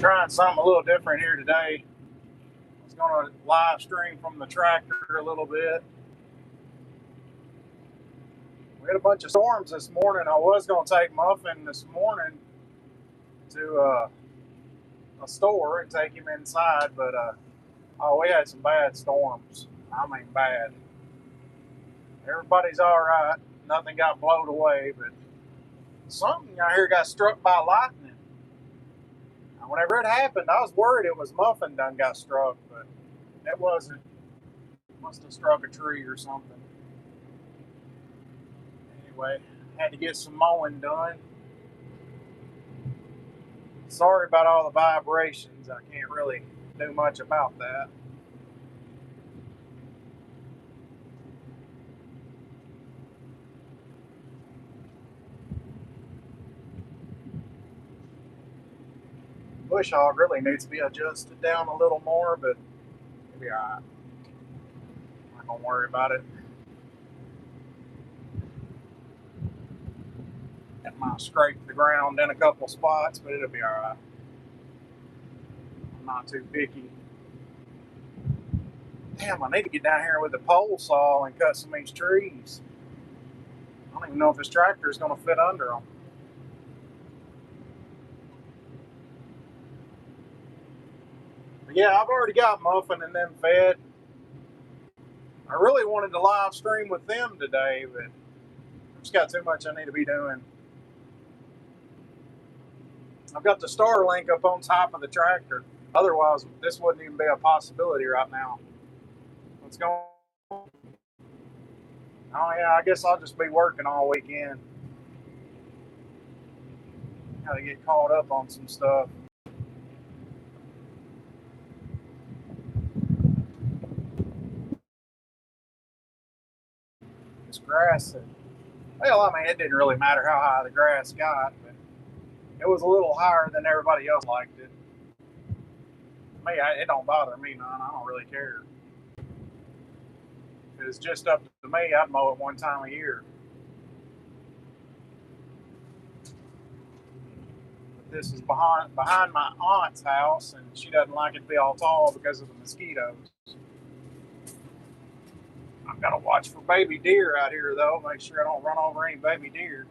Trying something a little different here today. I was going to live stream from the tractor a little bit. We had a bunch of storms this morning. I was going to take Muffin this morning to a store and take him inside, but we had some bad storms. I mean bad. Everybody's all right. Nothing got blown away, but something I hear got struck by lightning. Whenever it happened, I was worried it was Muffin done got struck, but it wasn't. Must have struck a tree or something. Anyway, had to get some mowing done. Sorry about all the vibrations. I can't really do much about that. Bush hog really needs to be adjusted down a little more, but it'll be alright. I'm not gonna worry about it. It might scrape the ground in a couple spots, but it'll be alright. I'm not too picky. Damn, I need to get down here with the pole saw and cut some of these trees. I don't even know if this tractor is gonna fit under them. But yeah, I've already got Muffin and them fed. I really wanted to live stream with them today, but I've just got too much I need to be doing. I've got the Starlink up on top of the tractor. Otherwise, this wouldn't even be a possibility right now. What's going on? Oh yeah, I guess I'll just be working all weekend. Gotta get caught up on some stuff. This grass, well, I mean, it didn't really matter how high the grass got, but it was a little higher than everybody else liked it. Me, it don't bother me none. I don't really care. If it's just up to me, I'd mow it one time a year. But this is behind my aunt's house, and she doesn't like it to be all tall because of the mosquitoes. I've got to watch for baby deer out here, though. Make sure I don't run over any baby deer.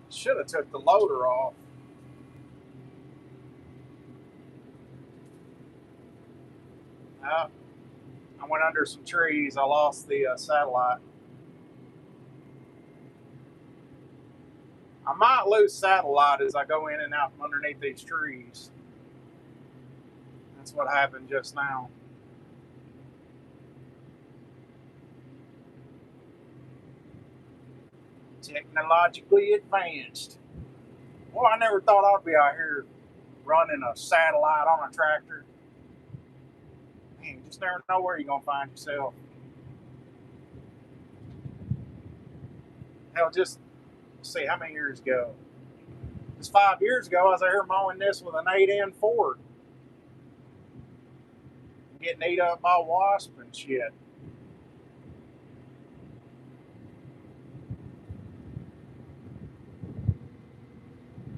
Should have took the loader off. I went under some trees. I lost the satellite. I might lose satellite as I go in and out from underneath these trees. That's what happened just now. Technologically advanced. Well, I never thought I'd be out here running a satellite on a tractor. Man, you just never know where you're going to find yourself. Hell, just see how many years ago. Just 5 years ago, I was out here mowing this with an 8N Ford. Getting ate up by wasp and shit.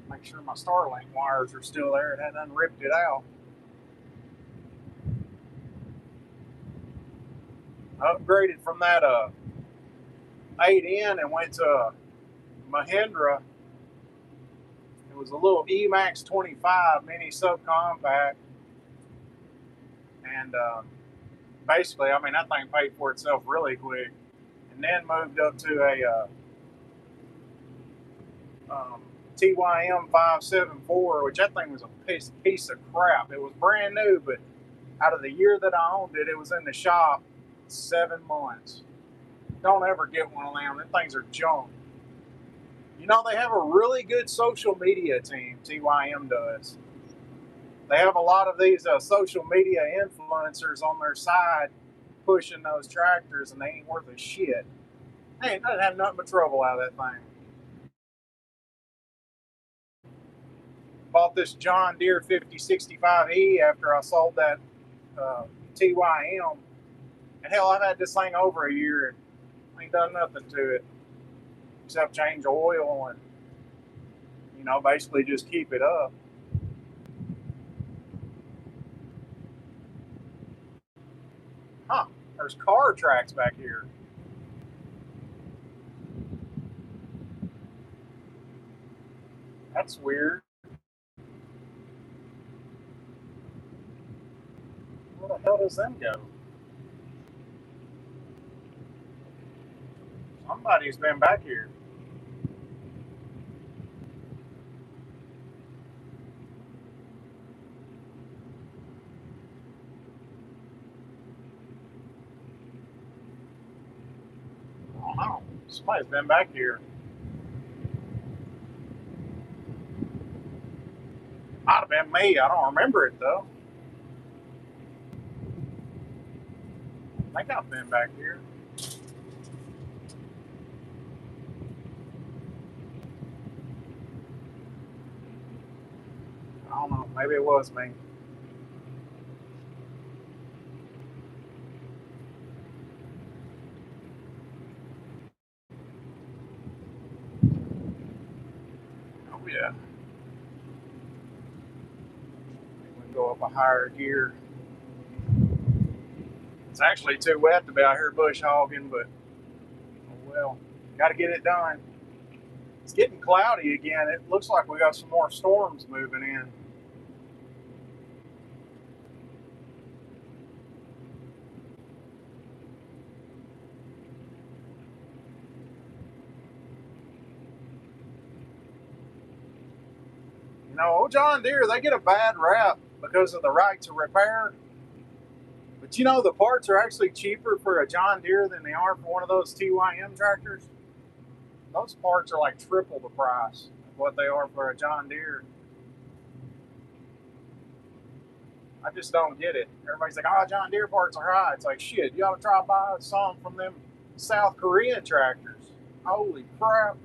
Make sure my Starlink wires are still there. It hadn't unripped it out. I upgraded from that 8N and went to a Mahindra. It was a little E-Max 25 mini subcompact. And basically, I mean, that thing paid for itself really quick. And then moved up to a TYM 574, which that thing was a piece of crap. It was brand new, but out of the year that I owned it, it was in the shop 7 months. Don't ever get one of them. Them things are junk. You know, they have a really good social media team, TYM does. They have a lot of these social media influencers on their side pushing those tractors, and they ain't worth a shit. They ain't have nothing but trouble out of that thing. Bought this John Deere 5065E after I sold that TYM. And hell, I've had this thing over a year and I ain't done nothing to it except change oil and, basically just keep it up. Huh, there's car tracks back here. That's weird. Where the hell does them go? Somebody's been back here. I don't know. Somebody's been back here. Might have been me. I don't remember it though. I think I've been back here. I don't know. Maybe it was me. Oh yeah. We go up a higher gear. It's actually too wet to be out here bush hogging, but oh well. Got to get it done. It's getting cloudy again. It looks like we got some more storms moving in. Old John Deere, they get a bad rap because of the right to repair. But the parts are actually cheaper for a John Deere than they are for one of those TYM tractors. Those parts are like triple the price of what they are for a John Deere. I just don't get it. Everybody's like, oh, John Deere parts are high. It's like, shit, you ought to try to buy some from them South Korean tractors. Holy crap.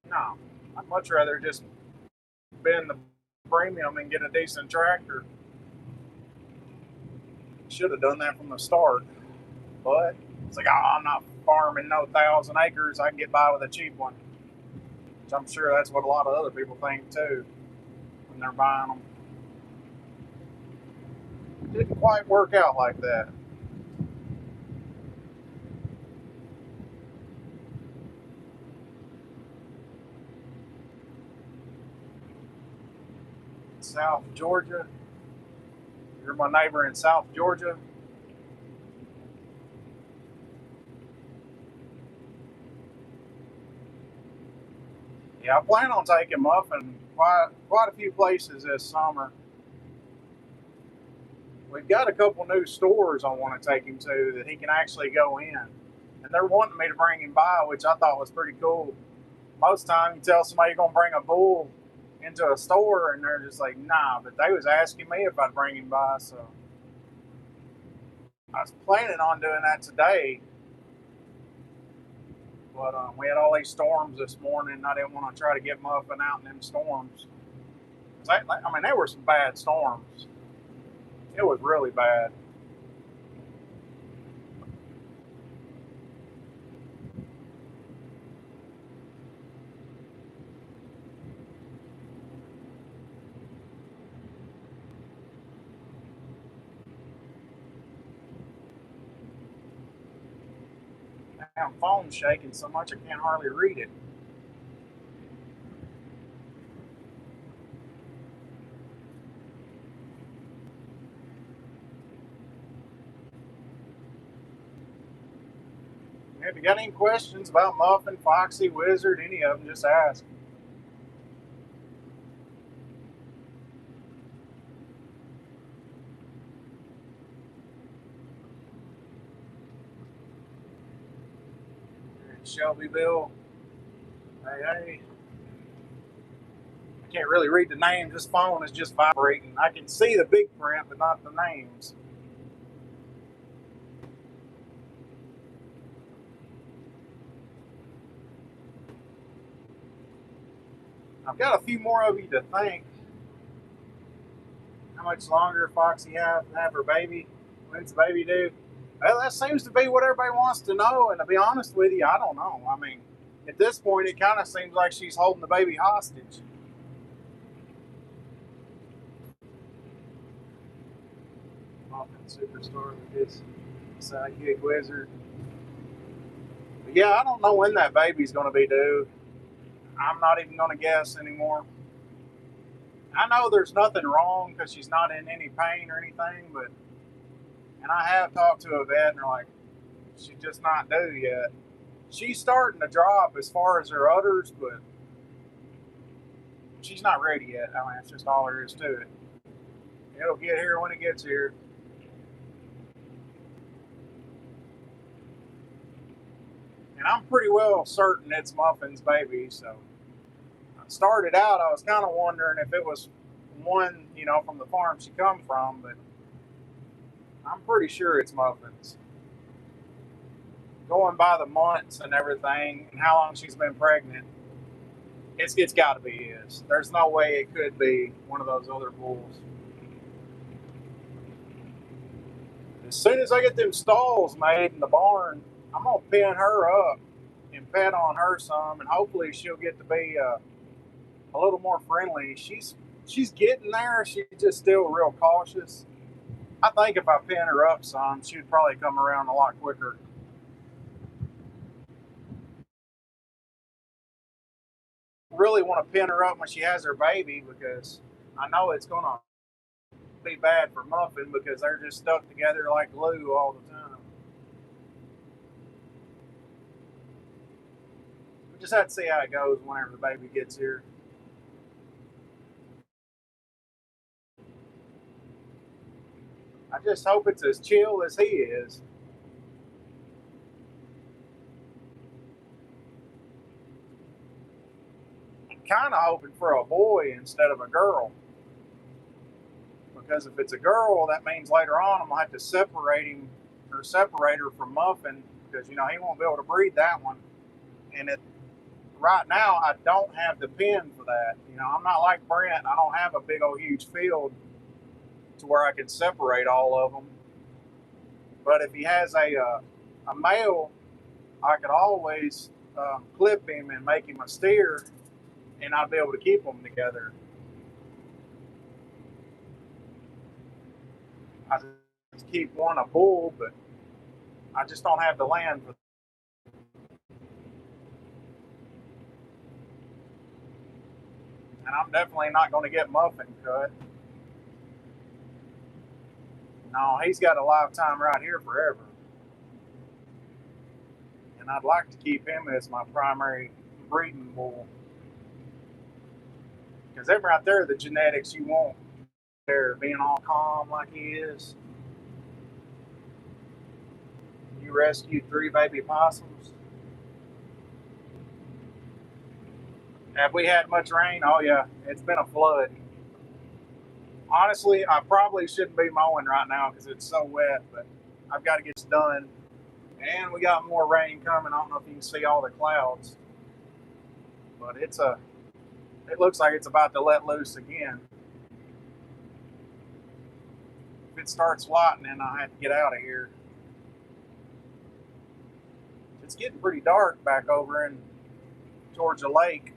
No, I'd much rather just spend the premium and get a decent tractor. Should have done that from the start. But it's like, oh, I'm not farming no 1,000 acres. I can get by with a cheap one. Which I'm sure that's what a lot of other people think too when they're buying them. It didn't quite work out like that. South Georgia. You're my neighbor in South Georgia. Yeah, I plan on taking Muffin quite a few places this summer. We've got a couple new stores I want to take him to that he can actually go in. And they're wanting me to bring him by, which I thought was pretty cool. Most time you tell somebody you're going to bring a bull into a store and they're just like, nah, but they was asking me if I'd bring him by, so I was planning on doing that today. But we had all these storms this morning and I didn't want to try to get Muffin out in them storms. I mean, there were some bad storms. It was really bad. Damn phone's shaking so much I can't hardly read it. If you got any questions about Muffin, Foxy, Wizard, any of them, just ask. Shelbyville. Hey. I can't really read the names. This phone is just vibrating. I can see the big print, but not the names. I've got a few more of you to thank. How much longer Foxy have her baby? When's the baby due? Well, that seems to be what everybody wants to know. And to be honest with you, I don't know. I mean, At this point, it kind of seems like she's holding the baby hostage. Muffin superstar with this sidekick wizard. But yeah, I don't know when that baby's going to be due. I'm not even going to guess anymore. I know there's nothing wrong because she's not in any pain or anything, but and I have talked to a vet and they're like, she's just not due yet. She's starting to drop as far as her udders, but she's not ready yet. I mean, that's just all there is to it. It'll get here when it gets here. And I'm pretty well certain it's Muffin's baby, so I started out, I was kind of wondering if it was one, from the farm she come from, but I'm pretty sure it's Muffin's. Going by the months and everything and how long she's been pregnant, it's got to be his. There's no way it could be one of those other bulls. As soon as I get them stalls made in the barn, I'm gonna pin her up and pet on her some, and hopefully she'll get to be a little more friendly. She's getting there. She's just still real cautious. I think if I pin her up some, she'd probably come around a lot quicker. Really want to pin her up when she has her baby because I know it's gonna be bad for Muffin because they're just stuck together like glue all the time. We just have to see how it goes whenever the baby gets here. I just hope it's as chill as he is. I'm kind of hoping for a boy instead of a girl. Because if it's a girl, that means later on I'm going to have to separate her from Muffin because, he won't be able to breed that one. And right now, I don't have the pen for that. I'm not like Brent. I don't have a big old huge field to where I can separate all of them. But if he has a male, I could always clip him and make him a steer, and I'd be able to keep them together. I just keep one a bull, but I just don't have the land for. And I'm definitely not going to get Muffin cut. No, he's got a lifetime right here forever. And I'd like to keep him as my primary breeding bull. Because them right there are the genetics you want. They're being all calm like he is. You rescued 3 baby possums. Have we had much rain? Oh yeah, it's been a flood. Honestly, I probably shouldn't be mowing right now because it's so wet, but I've got to get this done. And we got more rain coming. I don't know if you can see all the clouds, but it looks like it's about to let loose again. If it starts lightning, I have to get out of here. It's getting pretty dark back over in Georgia Lake.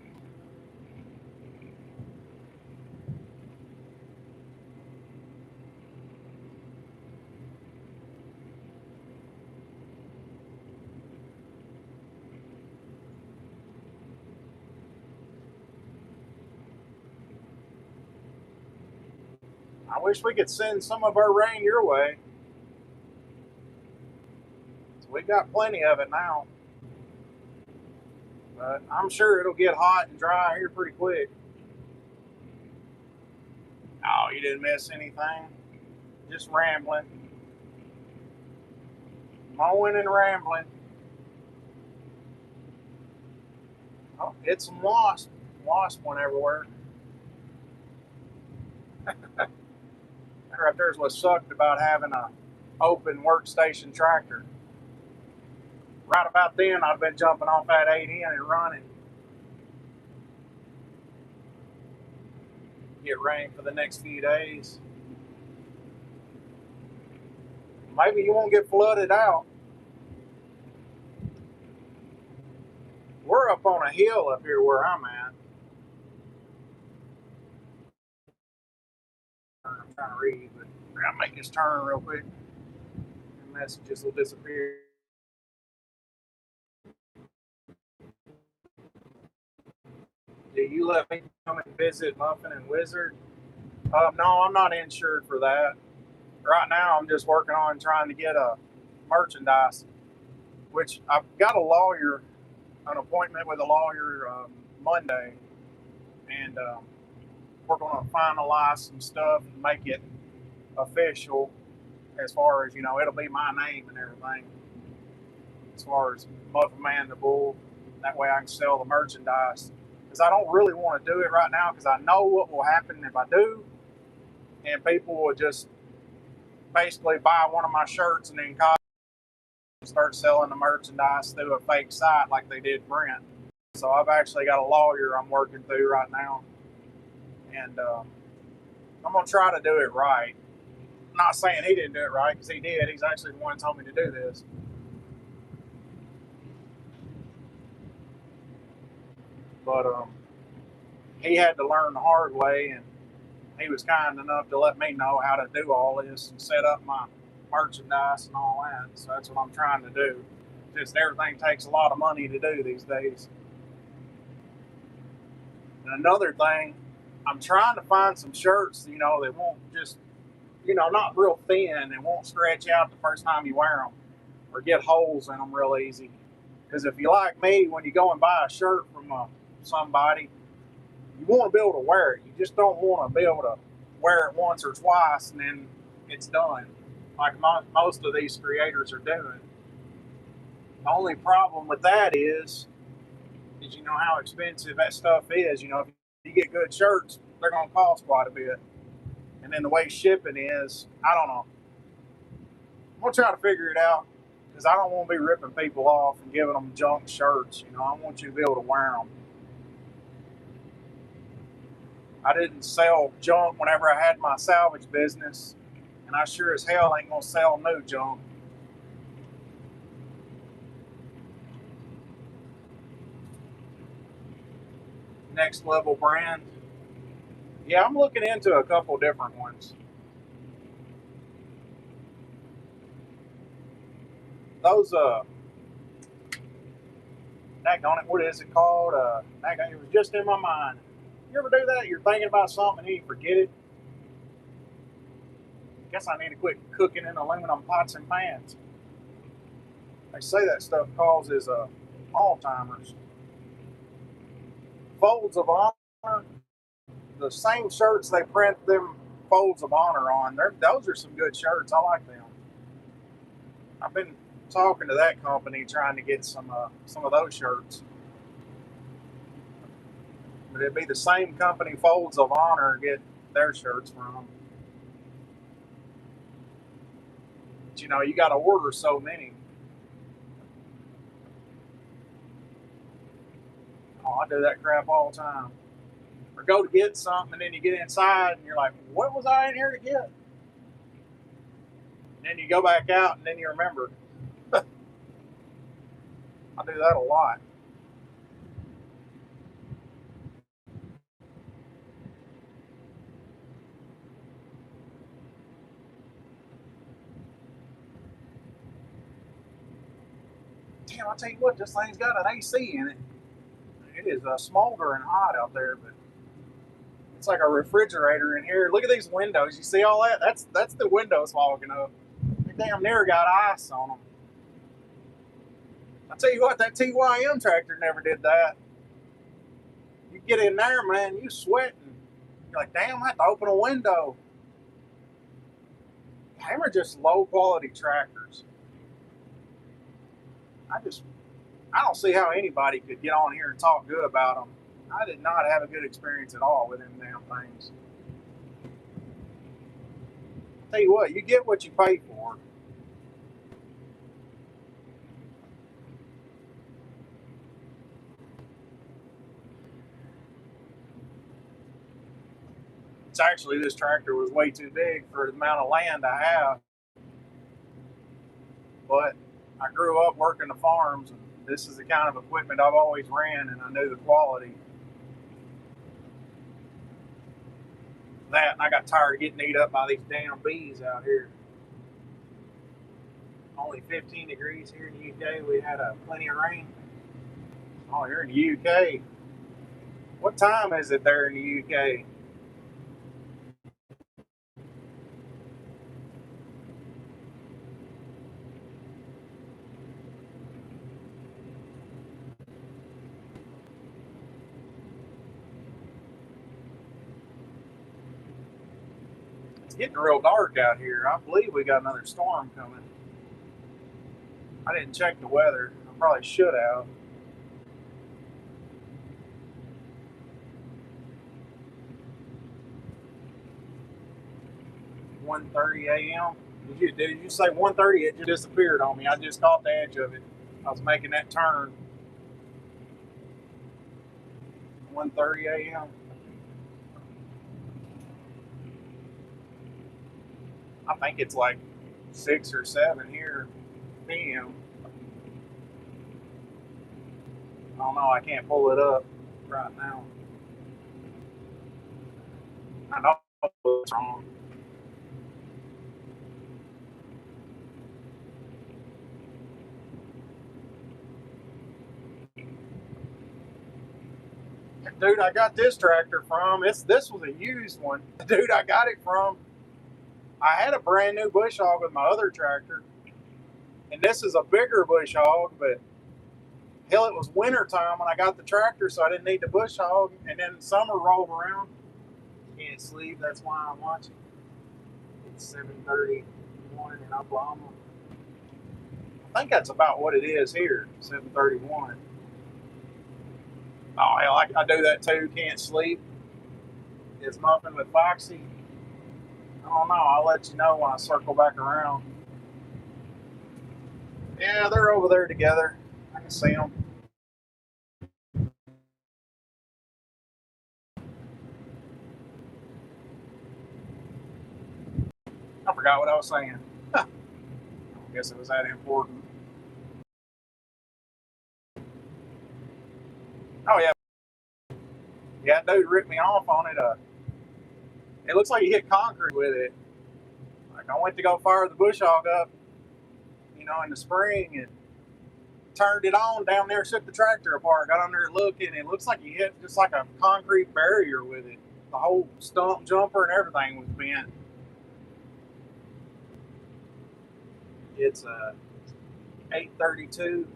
I wish we could send some of our rain your way. So we got plenty of it now. But I'm sure it'll get hot and dry here pretty quick. Oh, you didn't miss anything? Just rambling. Mowing and rambling. Oh, it's some wasp. Wasp went everywhere. That right there's what sucked about having a open workstation tractor. Right about then, I'd been jumping off that 8N and running. Get rain for the next few days. Maybe you won't get flooded out. We're up on a hill up here where I'm at. I'm trying to read, but I'll make this turn real quick. The messages will disappear. Do you let me come and visit Muffin and Wizard? No, I'm not insured for that. Right now, I'm just working on trying to get a merchandise, which I've got an appointment with a lawyer Monday, and we're going to finalize some stuff and make it official. As far as it'll be my name and everything. As far as Muffin Man the Bull, that way I can sell the merchandise. Because I don't really want to do it right now because I know what will happen if I do, and people will just basically buy one of my shirts and then start selling the merchandise through a fake site like they did Brent. So I've actually got a lawyer I'm working through right now, and I'm gonna try to do it right. I'm not saying he didn't do it right because he did. He's actually the one who told me to do this. But he had to learn the hard way, and he was kind enough to let me know how to do all this and set up my merchandise and all that. So that's what I'm trying to do. Just everything takes a lot of money to do these days. And another thing, I'm trying to find some shirts, that won't just, not real thin and won't stretch out the first time you wear them or get holes in them real easy. Because if you like me, when you go and buy a shirt from somebody, you want to be able to wear it. You just don't want to be able to wear it once or twice and then it's done, like most of these creators are doing. The only problem with that is you know how expensive that stuff is. If you get good shirts, they're going to cost quite a bit. And then the way shipping is, I don't know. I'm going to try to figure it out because I don't want to be ripping people off and giving them junk shirts. I want you to be able to wear them. I didn't sell junk whenever I had my salvage business, and I sure as hell ain't going to sell new junk. Next level brand. Yeah, I'm looking into a couple different ones. Those daggone it, what is it called? It was just in my mind. You ever do that? You're thinking about something and you forget it. Guess I need to quit cooking in aluminum pots and pans. They say that stuff causes Alzheimer's. Folds of Honor, the same shirts they print them Folds of Honor on. Those are some good shirts. I like them. I've been talking to that company trying to get some of those shirts. But it'd be the same company, Folds of Honor, get their shirts from. But you got to order so many. Oh, I do that crap all the time. Or go to get something, and then you get inside, and you're like, "What was I in here to get?" And then you go back out, and then you remember. I do that a lot. Damn, I tell you what, this thing's got an AC in it. It is smoldering hot out there, but it's like a refrigerator in here. Look at these windows. You see all that? That's the windows fogging up. They damn near got ice on them. I tell you what, that TYM tractor never did that. You get in there, man, you sweating. You're like, damn, I have to open a window. Them are just low quality tractors. I don't see how anybody could get on here and talk good about them. I did not have a good experience at all with them damn things. Tell you what, you get what you pay for. It's actually, this tractor was way too big for the amount of land I have. But I grew up working the farms, and This is the kind of equipment I've always ran, and I knew the quality. That, and I got tired of getting eat up by these damn bees out here. Only 15 degrees here in the UK. We had plenty of rain. Oh, you're in the UK. What time is it there in the UK? It's getting real dark out here. I believe we got another storm coming. I didn't check the weather. I probably should have. 1:30 a.m. Did you say 1:30? It just disappeared on me. I just caught the edge of it. I was making that turn. 1:30 a.m. I think it's like 6 or 7 here p.m. I don't know. I can't pull it up right now. I know it's wrong. Dude, I got this tractor from. This was a used one. Dude, I got it from. I had a brand new bush hog with my other tractor, and this is a bigger bush hog, but hell, it was winter time when I got the tractor, so I didn't need the bush hog. And then summer rolled around. Can't sleep. That's why I'm watching. It's 7:31 in Oklahoma. I think that's about what it is here. 7:31. Oh hell, I do that too. Can't sleep. It's muffin with Foxy. I don't know. I'll let you know when I circle back around. Yeah, they're over there together. I can see them. I forgot what I was saying. I guess it was that important. Oh yeah, yeah. Dude ripped me off on it. It looks like he hit concrete with it. Like I went to go fire the bush hog up, in the spring, and turned it on down there, shook the tractor apart, got on there looking, and it looks like he hit just like a concrete barrier with it. The whole stump jumper and everything was bent. It's 8:32.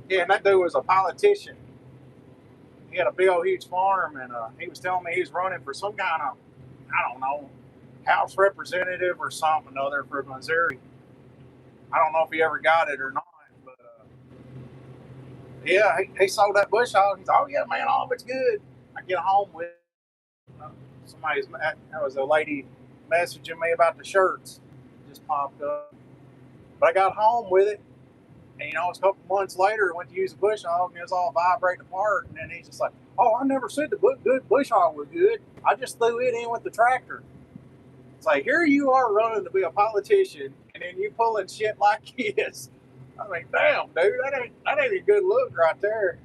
Yeah, and that dude was a politician. He had a big old huge farm, and he was telling me he was running for some kind of, I don't know, House representative or something or other for Missouri. I don't know if he ever got it or not, but yeah, he sold that bush hog. He's, oh yeah, man, all of it's good. I get home with that was a lady messaging me about the shirts. Just popped up, but I got home with it, and it's a couple months later. I went to use the bush hog, and it was all vibrating apart. And then he's just like, "Oh, I never said the good bush hog was good. I just threw it in with the tractor." It's like, here you are running to be a politician, and then you pulling shit like this. I mean, damn, dude, that ain't a good look right there.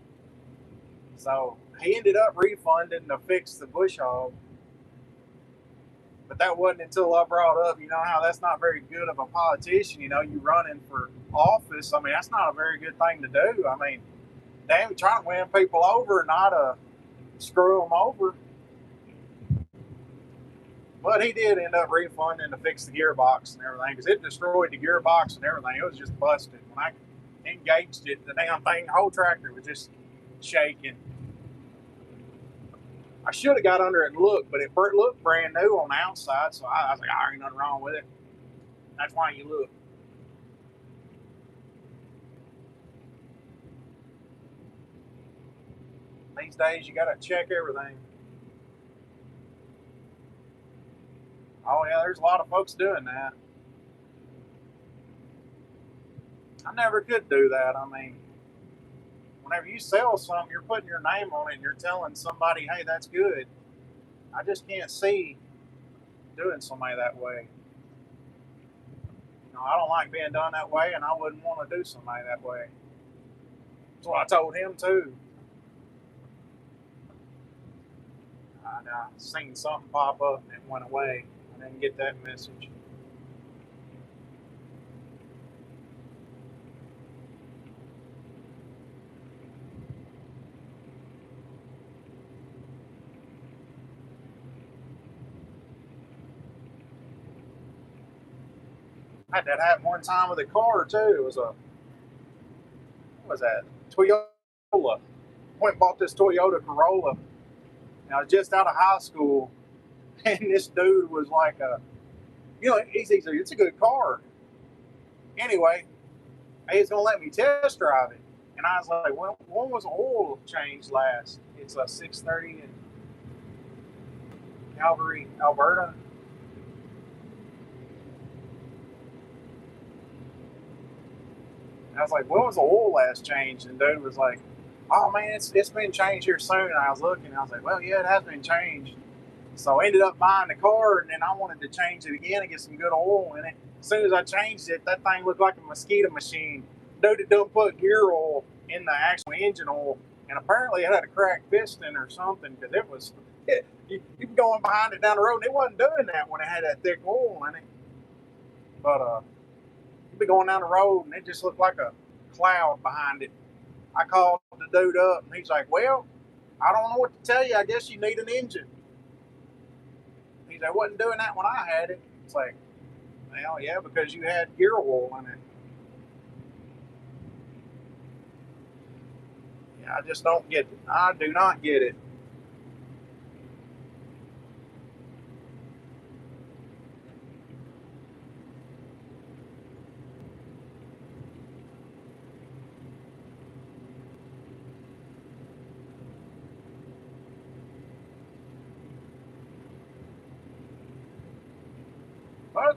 So he ended up refunding to fix the bush hog. But that wasn't until I brought up, how that's not very good of a politician. You running for office. I mean, that's not a very good thing to do. I mean, damn, trying to win people over, not screw them over. But he did end up refunding to fix the gearbox and everything because it destroyed the gearbox and everything. It was just busted. When I engaged it, the damn thing, the whole tractor was just shaking. I should have got under it and looked, but it looked brand new on the outside, so I was like, "Oh, ain't nothing wrong with it." That's why you look. These days, you got to check everything. Oh yeah, there's a lot of folks doing that. I never could do that. I mean, whenever you sell something, you're putting your name on it and you're telling somebody, "Hey, that's good." I just can't see doing somebody that way. No, I don't like being done that way, and I wouldn't want to do somebody that way. That's what I told him too. I seen something pop up and it went away. I didn't get that message. I had that happen one time with a car too. It was a, what was that? Toyota. Went and bought this Toyota Corolla. And I was just out of high school, and this dude was like it's a good car. Anyway, he was gonna let me test drive it, and I was like, well, when was oil change last? It's a 630 in Calgary, Alberta. And I was like, when was the oil last changed? And dude was like, oh man, it's been changed here soon. And I was looking, and I was like, well, yeah, it has been changed. So I ended up buying the car, and then I wanted to change it again and get some good oil in it. As soon as I changed it, that thing looked like a mosquito machine. Dude, it don't put gear oil in the actual engine oil, and apparently it had a cracked piston or something, because it was you going behind it down the road, and it wasn't doing that when it had that thick oil in it. But you'd be going down the road, and it just looked like a cloud behind it. I called the dude up, and he's like, well, I don't know what to tell you. I guess you need an engine. He's like, I wasn't doing that when I had it. It's like, well, yeah, because you had gear oil in it. Yeah, I just don't get it. I do not get it. But I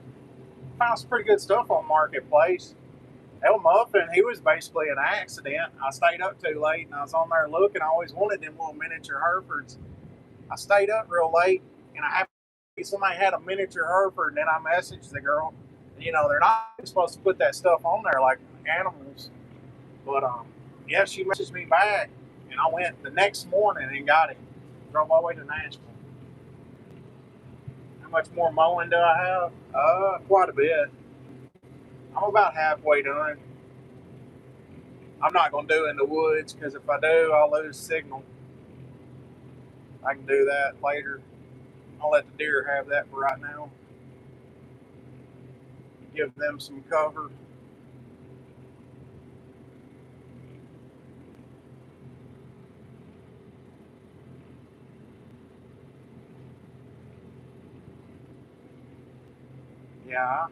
found some pretty good stuff on Marketplace. El Muffin, he was basically an accident. I stayed up too late, and I was on there looking. I always wanted them little miniature Herefords. I stayed up real late, and I happened to see somebody had a miniature Hereford, and then I messaged the girl. They're not supposed to put that stuff on there like animals. But yeah, she messaged me back, and I went the next morning and got it. Drove all the way to Nashville. How much more mowing do I have? Quite a bit. I'm about halfway done. I'm not gonna do it in the woods because if I do, I'll lose signal. I can do that later. I'll let the deer have that for right now. Give them some cover. Yeah,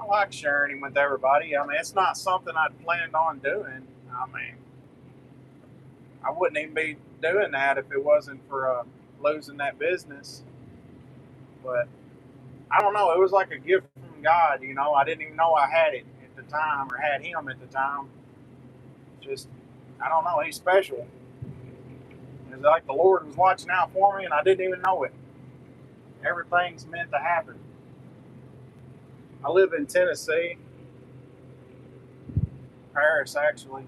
I like sharing him with everybody. I mean, it's not something I'd planned on doing. I mean, I wouldn't even be doing that if it wasn't for losing that business. But I don't know. It was like a gift from God. I didn't even know I had it at the time or had him at the time. Just, I don't know. He's special. It's like the Lord was watching out for me and I didn't even know it. Everything's meant to happen. I live in Tennessee, Paris actually.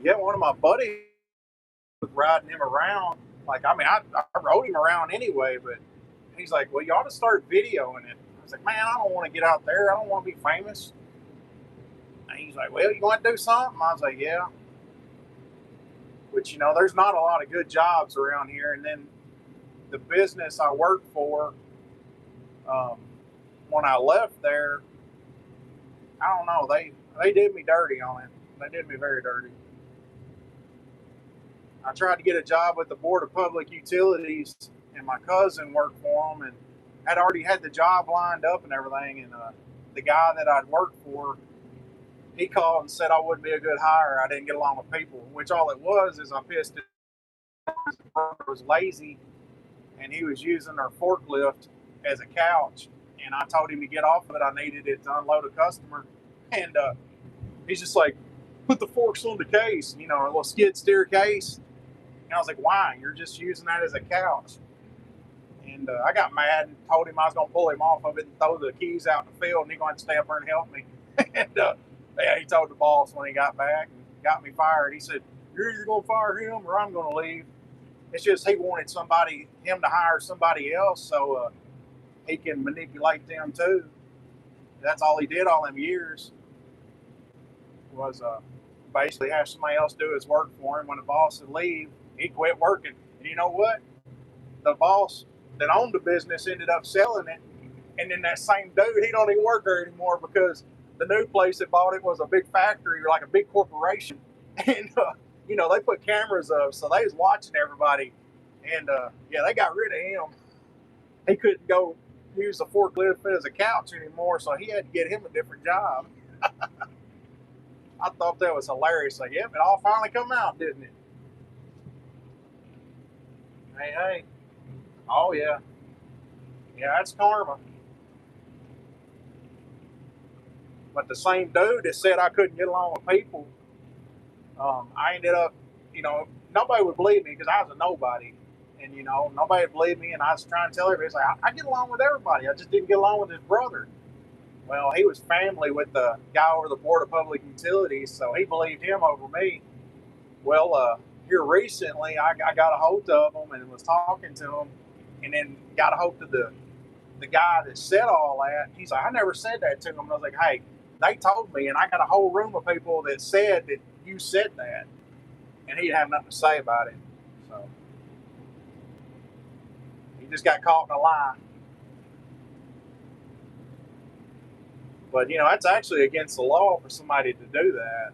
Yeah, one of my buddies was riding him around. Like, I mean, I rode him around anyway, but he's like, well, you ought to start videoing it. I was like, man, I don't want to get out there. I don't want to be famous. And he's like, well, you want to do something? I was like, yeah. Which, there's not a lot of good jobs around here. And then the business I worked for, um, when I left there, I don't know, they did me dirty on it. They did me very dirty. I tried to get a job with the Board of Public Utilities, and my cousin worked for them, and had already had the job lined up and everything. And the guy that I'd worked for, he called and said I wouldn't be a good hire. I didn't get along with people, which all it was is I pissed it. His brother was lazy, and he was using our forklift as a couch. And I told him to get off of it. I needed it to unload a customer. And he's just like, put the forks on the case, a little skid steer case. And I was like, why? You're just using that as a couch. And I got mad and told him I was going to pull him off of it and throw the keys out in the field, and he's going to stay up there and help me. And yeah, he told the boss when he got back and got me fired. He said, "You're either going to fire him or I'm going to leave." It's just he wanted him to hire somebody else so he can manipulate them too. That's all he did all them years was basically have somebody else do his work for him. When the boss would leave, he quit working. And you know what? The boss that owned the business ended up selling it, and then that same dude, he don't even work there anymore because the new place that bought it was a big factory or like a big corporation, and they put cameras up, so they was watching everybody, and yeah, they got rid of him. He couldn't go use the forklift as a couch anymore, so he had to get him a different job. I thought that was hilarious. Like, yep, it all finally come out, didn't it? Hey, hey. Oh yeah, yeah, that's karma. But the same dude that said I couldn't get along with people, I ended up, nobody would believe me because I was a nobody. And, nobody would believe me. And I was trying to tell everybody, it's like, I get along with everybody. I just didn't get along with his brother. Well, he was family with the guy over the Board of Public Utilities, so he believed him over me. Well, here recently, I got a hold of him and was talking to him, and then got a hold of the guy that said all that. He's like, I never said that to him. And I was like, hey, they told me, and I got a whole room of people that said that you said that, and he didn't have nothing to say about it. So he just got caught in a lie. But that's actually against the law for somebody to do that,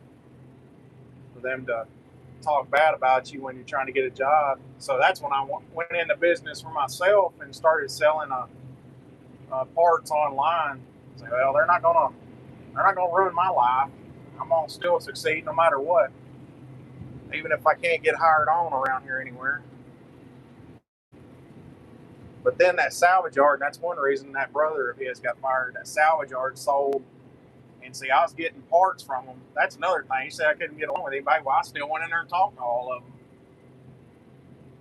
for them to talk bad about you when you're trying to get a job. So that's when I went into business for myself and started selling parts online. So, well, they're not gonna ruin my life. I'm gonna still succeed no matter what, even if I can't get hired on around here anywhere. But then that salvage yard, and that's one reason that brother of his got fired. That salvage yard sold, and see, I was getting parts from them. That's another thing. He said I couldn't get along with anybody. Well, I still went in there and talked to all of them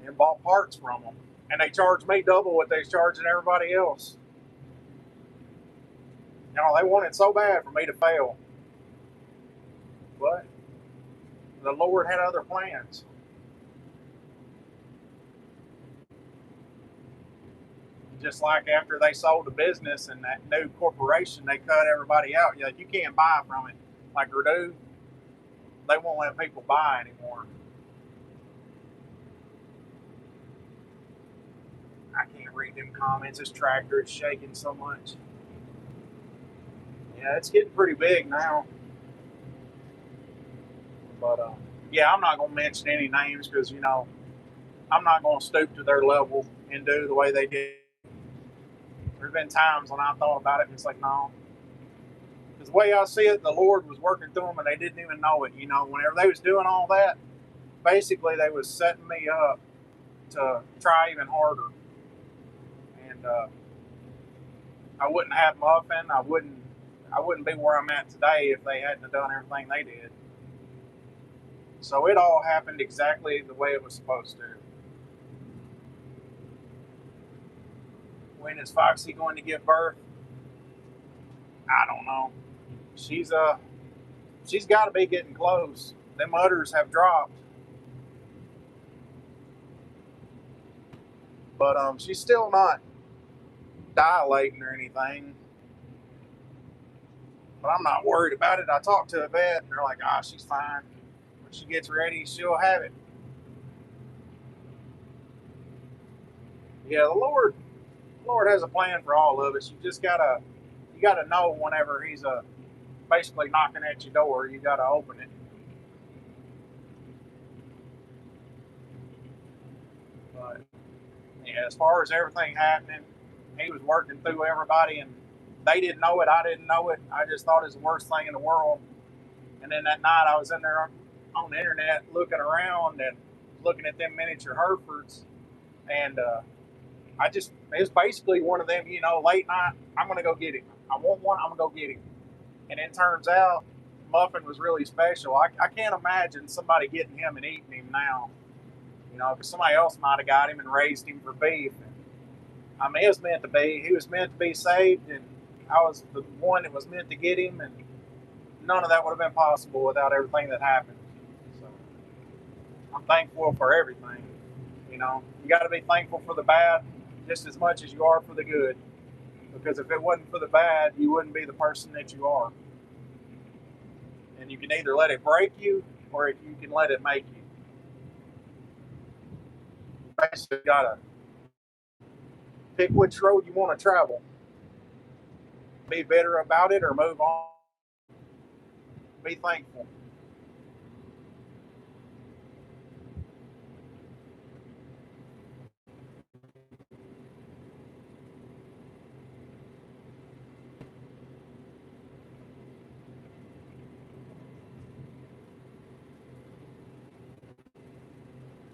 and bought parts from them, and they charged me double what they was charging everybody else. They wanted so bad for me to fail, but the Lord had other plans. Just like after they sold the business and that new corporation, they cut everybody out. Like, you can't buy from it. Like Purdue, they won't let people buy anymore. I can't read them comments. This tractor is shaking so much. Yeah, it's getting pretty big now. But yeah, I'm not going to mention any names because, I'm not going to stoop to their level and do the way they did. There's been times when I thought about it and it's like, no. Because the way I see it, the Lord was working through them and they didn't even know it. Whenever they was doing all that, basically they was setting me up to try even harder. And I wouldn't have Muffin. I wouldn't be where I'm at today if they hadn't done everything they did. So it all happened exactly the way it was supposed to. When is Foxy going to give birth? I don't know. She's got to be getting close. Them udders have dropped. But she's still not dilating or anything. But I'm not worried about it. I talked to a vet and they're like, she's fine. When she gets ready, she'll have it. Yeah, the Lord has a plan for all of us. You gotta know whenever He's basically knocking at your door, you gotta open it. But yeah, as far as everything happening, He was working through everybody, and they didn't know it. I didn't know it. I just thought it was the worst thing in the world. And then that night, I was in there on the internet looking around and looking at them miniature Herefords, and it was basically one of them, late night, I'm going to go get him. I want one, I'm going to go get him. And it turns out Muffin was really special. I can't imagine somebody getting him and eating him now, because somebody else might have got him and raised him for beef. I mean, it was meant to be. He was meant to be saved, and I was the one that was meant to get him, and none of that would have been possible without everything that happened. So I'm thankful for everything. You know, you got to be thankful for the bad just as much as you are for the good. Because if it wasn't for the bad, you wouldn't be the person that you are. And you can either let it break you, or if you can let it make you. You basically gotta pick which road you want to travel. Be bitter about it or move on. Be thankful.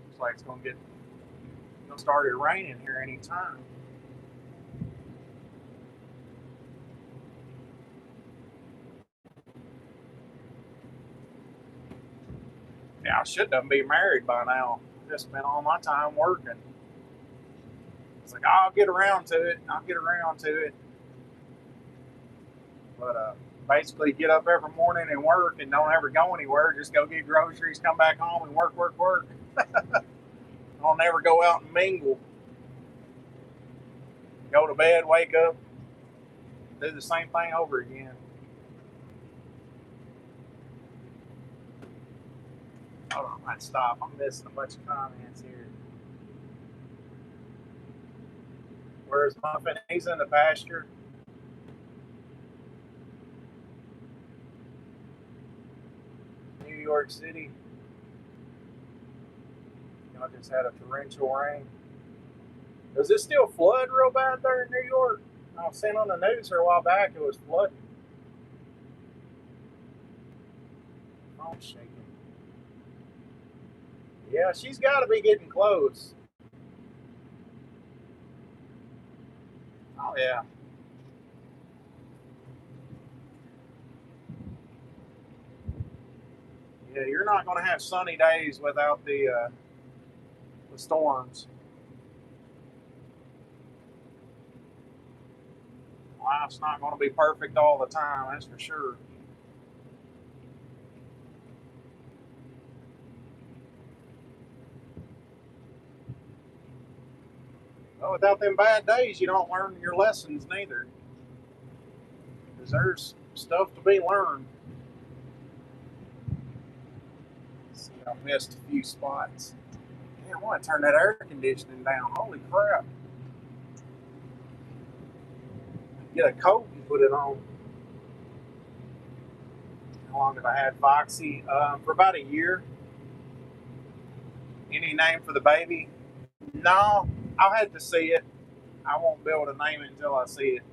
Looks like it's gonna start raining here anytime. Yeah, I should have been married by now. Just spent all my time working. It's like I'll get around to it. I'll get around to it. But basically, get up every morning and work, and don't ever go anywhere. Just go get groceries, come back home, and work, work, work. I'll never go out and mingle. Go to bed, wake up, do the same thing over again. Hold on, I might stop. I'm missing a bunch of comments here. Where's Muffin? He's in the pasture. New York City. Y'all just had a torrential rain. Does it still flood real bad there in New York? I was seeing on the news here a while back it was flooding. Phone's shaking. Yeah, she's got to be getting close. Oh yeah. Yeah, you're not going to have sunny days without the storms. Life's not going to be perfect all the time, that's for sure. But without them bad days, you don't learn your lessons neither. Because there's stuff to be learned. Let's see, I missed a few spots. Yeah, I want to turn that air conditioning down. Holy crap. Get a coat and put it on. How long have I had Foxy? For about a year. Any name for the baby? No, I'll have to see it. I won't be able to name it until I see it.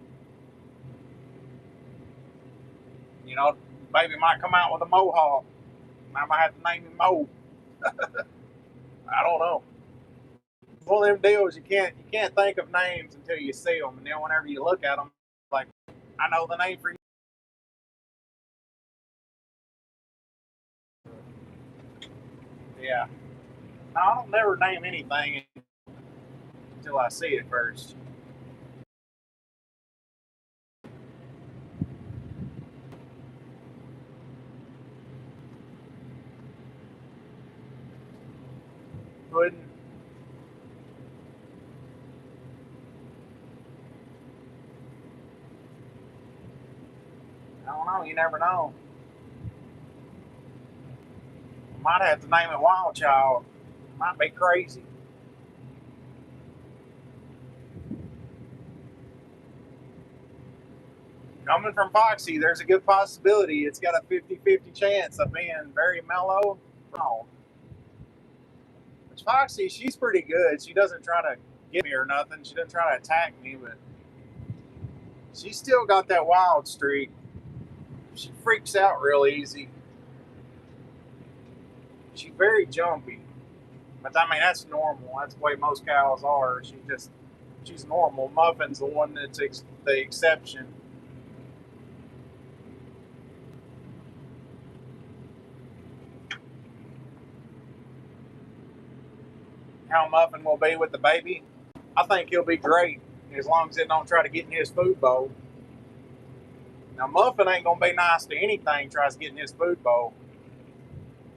You know, baby might come out with a mohawk. I might have to name him Mo. I don't know. One of them deals you can't think of names until you see them, and then whenever you look at them, like I know the name for you. Yeah. No, I don't never name anything until I see it first. Pudding. I don't know. You never know. Might have to name it Wild Child. Might be crazy. Coming from Foxy, there's a good possibility it's got a 50-50 chance of being very mellow. No. Which Foxy, she's pretty good. She doesn't try to get me or nothing. She doesn't try to attack me, but she's still got that wild streak. She freaks out real easy. She's very jumpy. But I mean, that's normal. That's the way most cows are. She's normal. Muffin's the one that's the exception. How Muffin will be with the baby, I think he'll be great. as long as it don't try to get in his food bowl. Now, Muffin ain't gonna be nice to anything tries to get in his food bowl.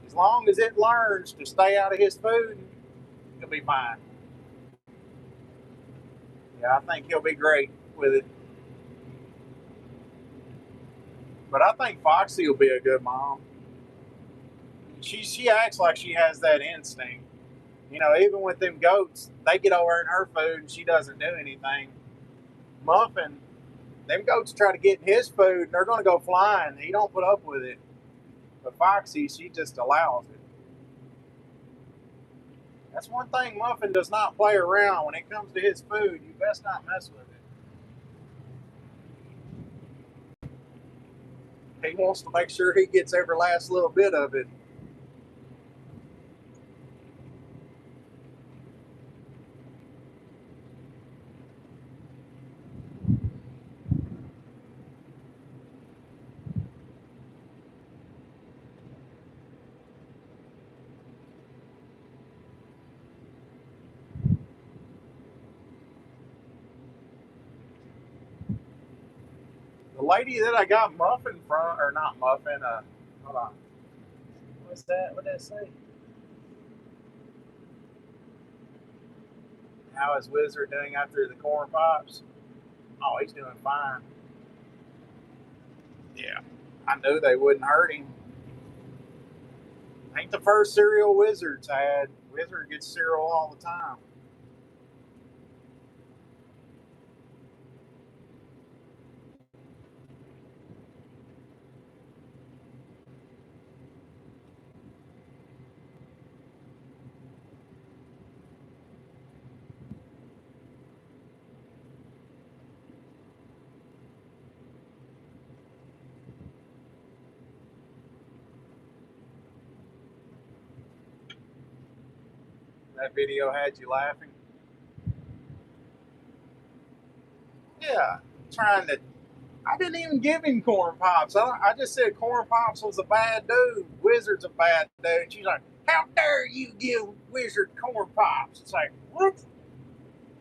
As long as it learns to stay out of his food, he'll be fine. Yeah, I think he'll be great with it. But I think Foxy will be a good mom. She acts like she has that instinct. You know, even with them goats, they get over in her food and she doesn't do anything. Muffin, them goats try to get in his food and they're going to go flying. He don't put up with it. But Foxy, she just allows it. That's one thing Muffin does not play around. When it comes to his food, you best not mess with it. He wants to make sure he gets every last little bit of it. The lady that I got Muffin from, or not Muffin, hold on. What's that? What did I say? How is Wizard doing after the corn pops? Oh, he's doing fine. Yeah. I knew they wouldn't hurt him. Ain't the first cereal Wizard's had. Wizard gets cereal all the time. That video had you laughing. Yeah, trying to. I didn't even give him corn pops. I just said corn pops was a bad dude. Wizard's a bad dude. She's like, "How dare you give Wizard corn pops?" It's like, what?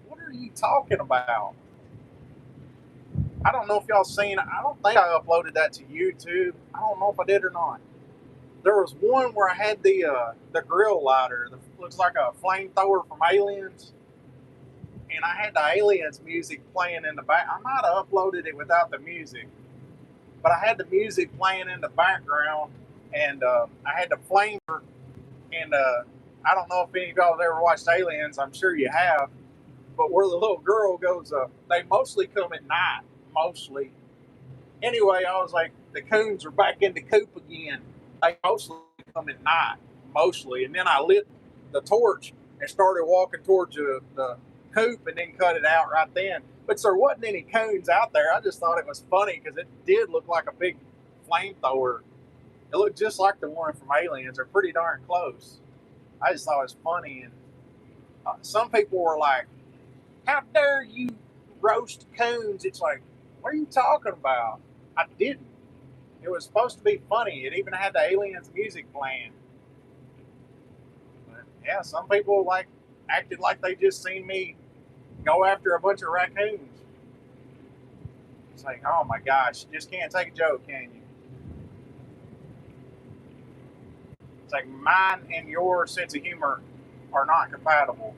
What are you talking about? I don't know if y'all seen. I don't think I uploaded that to YouTube. I don't know if I did or not. There was one where I had the grill lighter that looks like a flamethrower from Aliens, and I had the Aliens music playing in the back. I might have uploaded it without the music, but I had the music playing in the background, and I had the flamer. And I don't know if any of y'all have ever watched Aliens. I'm sure you have. But where the little girl goes, they mostly come at night, mostly. Anyway, I was like, the coons are back in the coop again. They mostly come at night, mostly. And then I lit the torch and started walking towards the coop and then cut it out right then. But there wasn't any coons out there. I just thought it was funny because it did look like a big flamethrower. It looked just like the one from Aliens. They're pretty darn close. I just thought it was funny. And some people were like, how dare you roast coons? It's like, what are you talking about? I didn't. It was supposed to be funny. It even had the Aliens music playing. But yeah, some people like acted like they just seen me go after a bunch of raccoons. It's like, oh my gosh, you just can't take a joke, can you? It's like mine and your sense of humor are not compatible.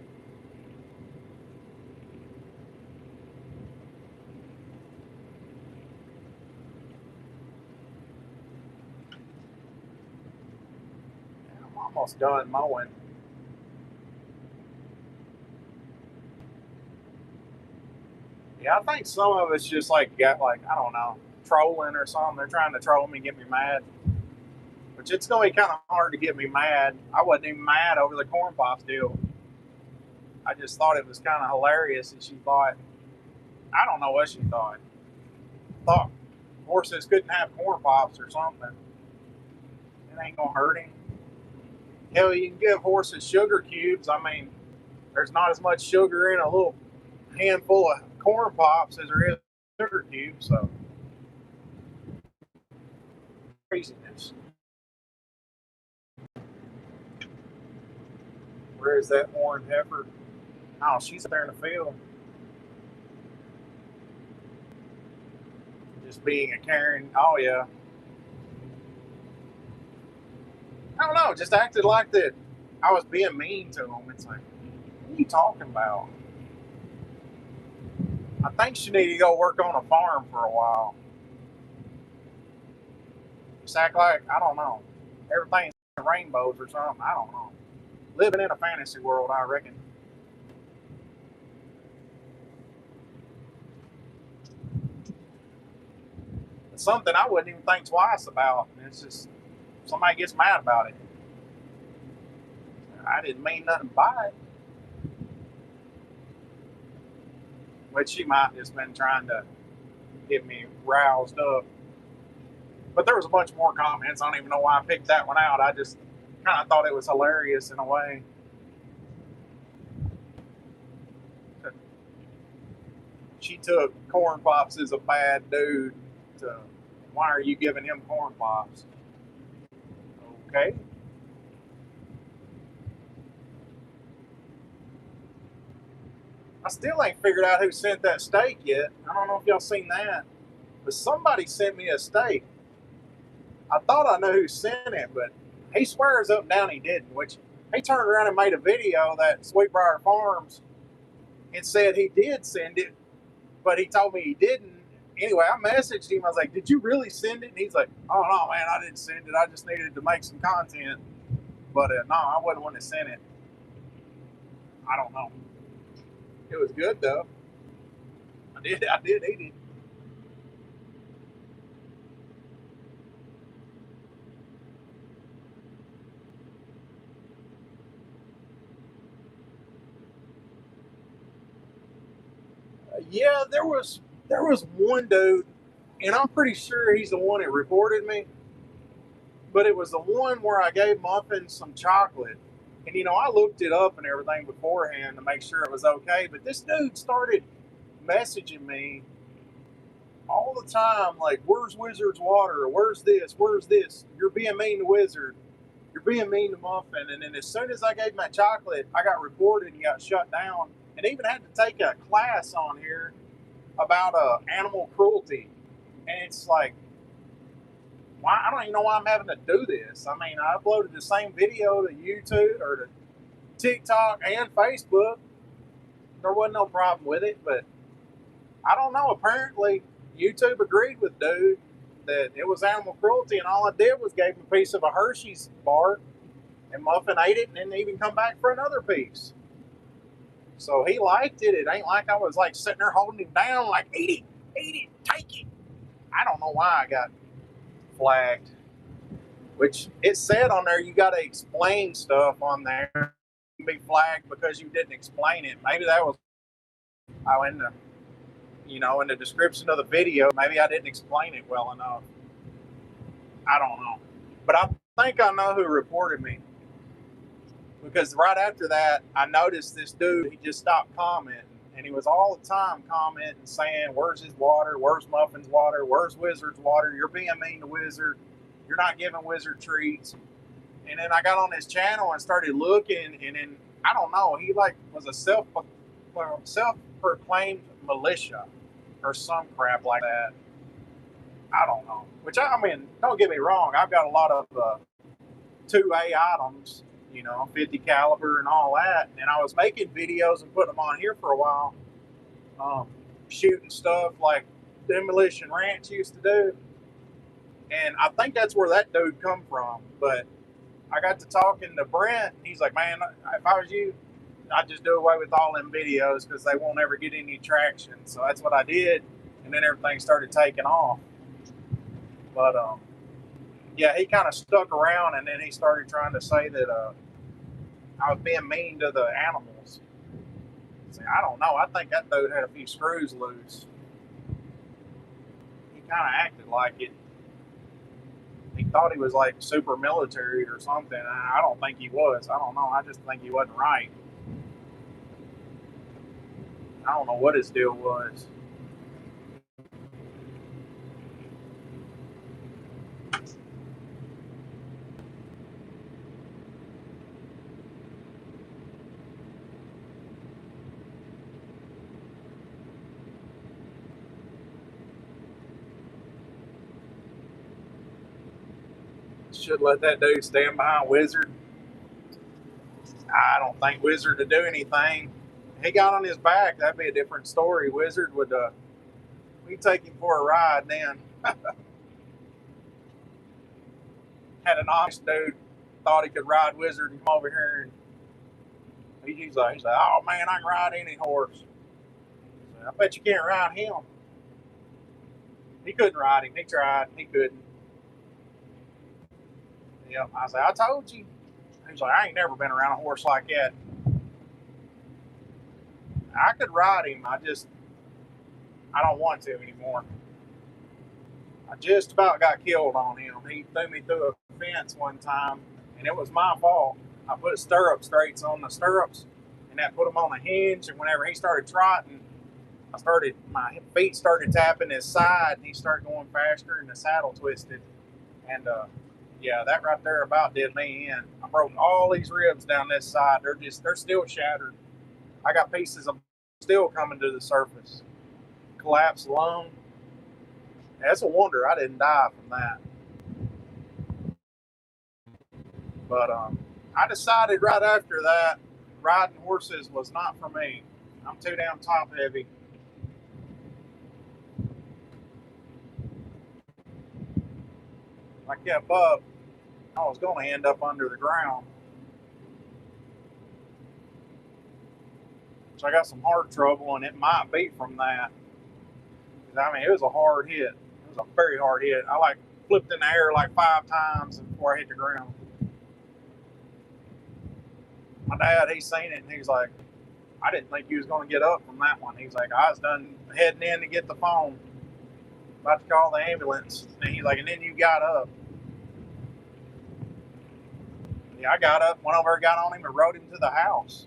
I'm almost done mowing. Yeah, I think some of it's just like got like I don't know, trolling or something. They're trying to troll me and get me mad. Which it's gonna be kind of hard to get me mad. I wasn't even mad over the corn pops deal. I just thought it was kind of hilarious, and she thought I don't know what she thought. Thought horses couldn't have corn pops or something. It ain't gonna hurt him. Hell, you can give horses sugar cubes. I mean, there's not as much sugar in a little handful of corn pops as there is sugar cubes. So craziness. Where is that orange heifer? Oh, she's up there in the field. just being a Karen. Oh yeah, I don't know. Just acted like that. I was being mean to him. It's like, what are you talking about? I think she needed to go work on a farm for a while. Just act like I don't know. Everything's rainbows or something. I don't know. Living in a fantasy world, I reckon. It's something I wouldn't even think twice about. It's just somebody gets mad about it. I didn't mean nothing by it. But she might have just been trying to get me roused up. But there was a bunch more comments. I don't even know why I picked that one out. I just kind of thought it was hilarious in a way. She took corn pops as a bad dude. To, why are you giving him corn pops? Okay. I still ain't figured out who sent that steak yet. I don't know if y'all seen that, but somebody sent me a steak. I thought I knew who sent it, but he swears up and down he didn't, which he turned around and made a video that Sweetbriar Farms and said he did send it, but he told me he didn't. Anyway, I messaged him. I was like, "Did you really send it?" And he's like, "Oh no, man, I didn't send it. I just needed to make some content." But no, I wasn't the one that sent it. I don't know. It was good though. I did eat it. Yeah, there was one dude, and I'm pretty sure he's the one that reported me. But it was the one where I gave Muffin some chocolate. And I looked it up and everything beforehand to make sure it was okay. But this dude started messaging me all the time, like, "Where's Wizard's water? Where's this? Where's this? You're being mean to Wizard. You're being mean to Muffin." And then as soon as I gave him that chocolate, I got reported and he got shut down. And even had to take a class on here about animal cruelty. And it's like, why? I don't even know why I'm having to do this. I mean, I uploaded the same video to YouTube or to TikTok and Facebook. There wasn't no problem with it, but I don't know. Apparently, YouTube agreed with dude that it was animal cruelty, and all I did was gave him a piece of a Hershey's bar, and Muffin ate it, and didn't even come back for another piece. So he liked it. It ain't like I was like sitting there holding him down, like, eat it, take it. I don't know why I got flagged. Which it said on there, you got to explain stuff on there. You can be flagged because you didn't explain it. Maybe that was in the in the description of the video. Maybe I didn't explain it well enough. I don't know, but I think I know who reported me because right after that, I noticed this dude. He just stopped commenting, and he was all the time commenting, saying, "Where's his water? Where's Muffin's water? Where's Wizard's water? You're being mean to Wizard. You're not giving Wizard treats." And then I got on his channel and started looking, and then I don't know, he like was a self-proclaimed militia or some crap like that. I don't know. Which I mean, don't get me wrong, I've got a lot of 2A items, 50 caliber and all that, and I was making videos and putting them on here for a while, shooting stuff like Demolition Ranch used to do, and I think that's where that dude come from, but I got to talking to Brent. He's like, "Man, if I was you, I'd just do away with all them videos because they won't ever get any traction." So that's what I did, and then everything started taking off. But yeah, he kind of stuck around, and then he started trying to say that I was being mean to the animals. See, I don't know. I think that dude had a few screws loose. He kind of acted like it. He thought he was like super military or something. I don't think he was. I don't know. I just think he wasn't right. I don't know what his deal was. Should let that dude stand behind Wizard. I don't think Wizard would do anything. He got on his back, that'd be a different story. Wizard would, we'd take him for a ride then. Had an honest dude, thought he could ride Wizard and come over here, and he's like, oh man, I can ride any horse. I bet you can't ride him. He couldn't ride him. He tried. He couldn't. Yeah, I said, I told you. He's like, I ain't never been around a horse like that. I could ride him. I don't want to anymore. I just about got killed on him. He threw me through a fence one time, and it was my fault. I put stirrup straights on the stirrups, and that put them on the hinge. And whenever he started trotting, my feet started tapping his side, and he started going faster, and the saddle twisted. And yeah, that right there about did me in. I broke all these ribs down this side. They're still shattered. I got pieces of still coming to the surface. Collapsed lung. That's a wonder I didn't die from that. But I decided right after that, riding horses was not for me. I'm too damn top heavy. If I kept up, I was going to end up under the ground. So I got some heart trouble, and it might be from that. I mean, it was a hard hit. It was a very hard hit. I flipped in the air 5 times before I hit the ground. My dad, he seen it, and he's like, I didn't think you was going to get up from that one. He's like, I was done heading in to get the phone, about to call the ambulance. And he's like, and then you got up. Yeah, I got up, went over, got on him, and rode him to the house.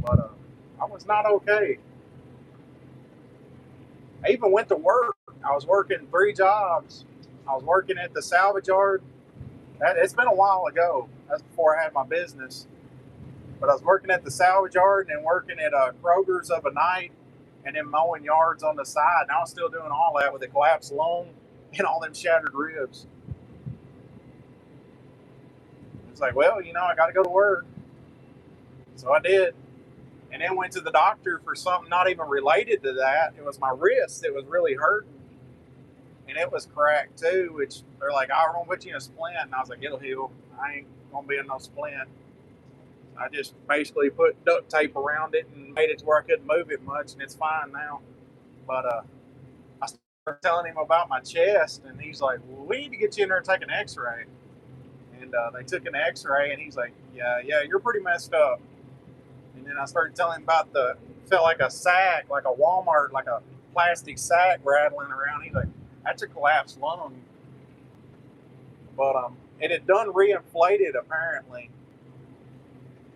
But I was not okay. I even went to work. I was working 3 jobs. I was working at the salvage yard. It's been a while ago. That's before I had my business. But I was working at the salvage yard and then working at Kroger's of a night and then mowing yards on the side. And I was still doing all that with a collapsed lung and all them shattered ribs. It's like, well, I got to go to work. So I did. And then went to the doctor for something not even related to that. It was my wrist that was really hurting. And it was cracked too, which they're like, oh, we're going to put you in a splint. And I was like, it'll heal. I ain't going to be in no splint. I just basically put duct tape around it and made it to where I couldn't move it much, and it's fine now. But I started telling him about my chest, and he's like, well, we need to get you in there and take an x-ray. And they took an x-ray, and he's like, yeah, you're pretty messed up. And then I started telling him about felt like a sack, like a Walmart, like a plastic sack rattling around. He's like, that's a collapsed lung. But it had done reinflated apparently.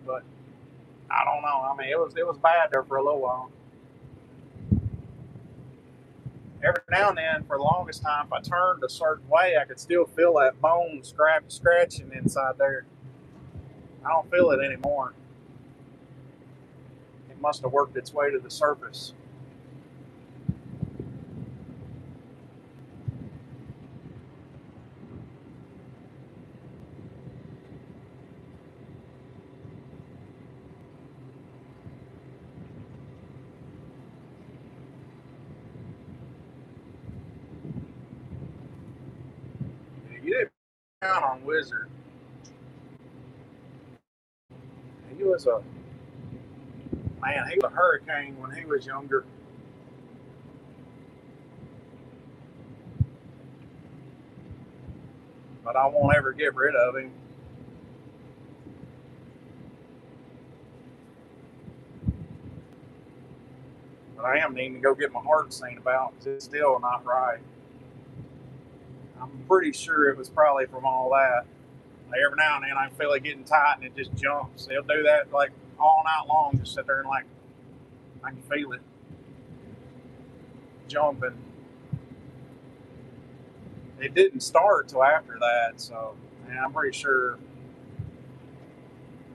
But I don't know. I mean, it was bad there for a little while. Every now and then, for the longest time, if I turned a certain way, I could still feel that bone scratching inside there. I don't feel it anymore. It must have worked its way to the surface. You didn't count on Wizard. He was a hurricane when he was younger. But I won't ever get rid of him. But I am needing to go get my heart seen about because it's still not right. I'm pretty sure it was probably from all that. Every now and then I feel it getting tight and it just jumps. They'll do that all night long, just sit there and I can feel it jumping. It didn't start till after that, so I'm pretty sure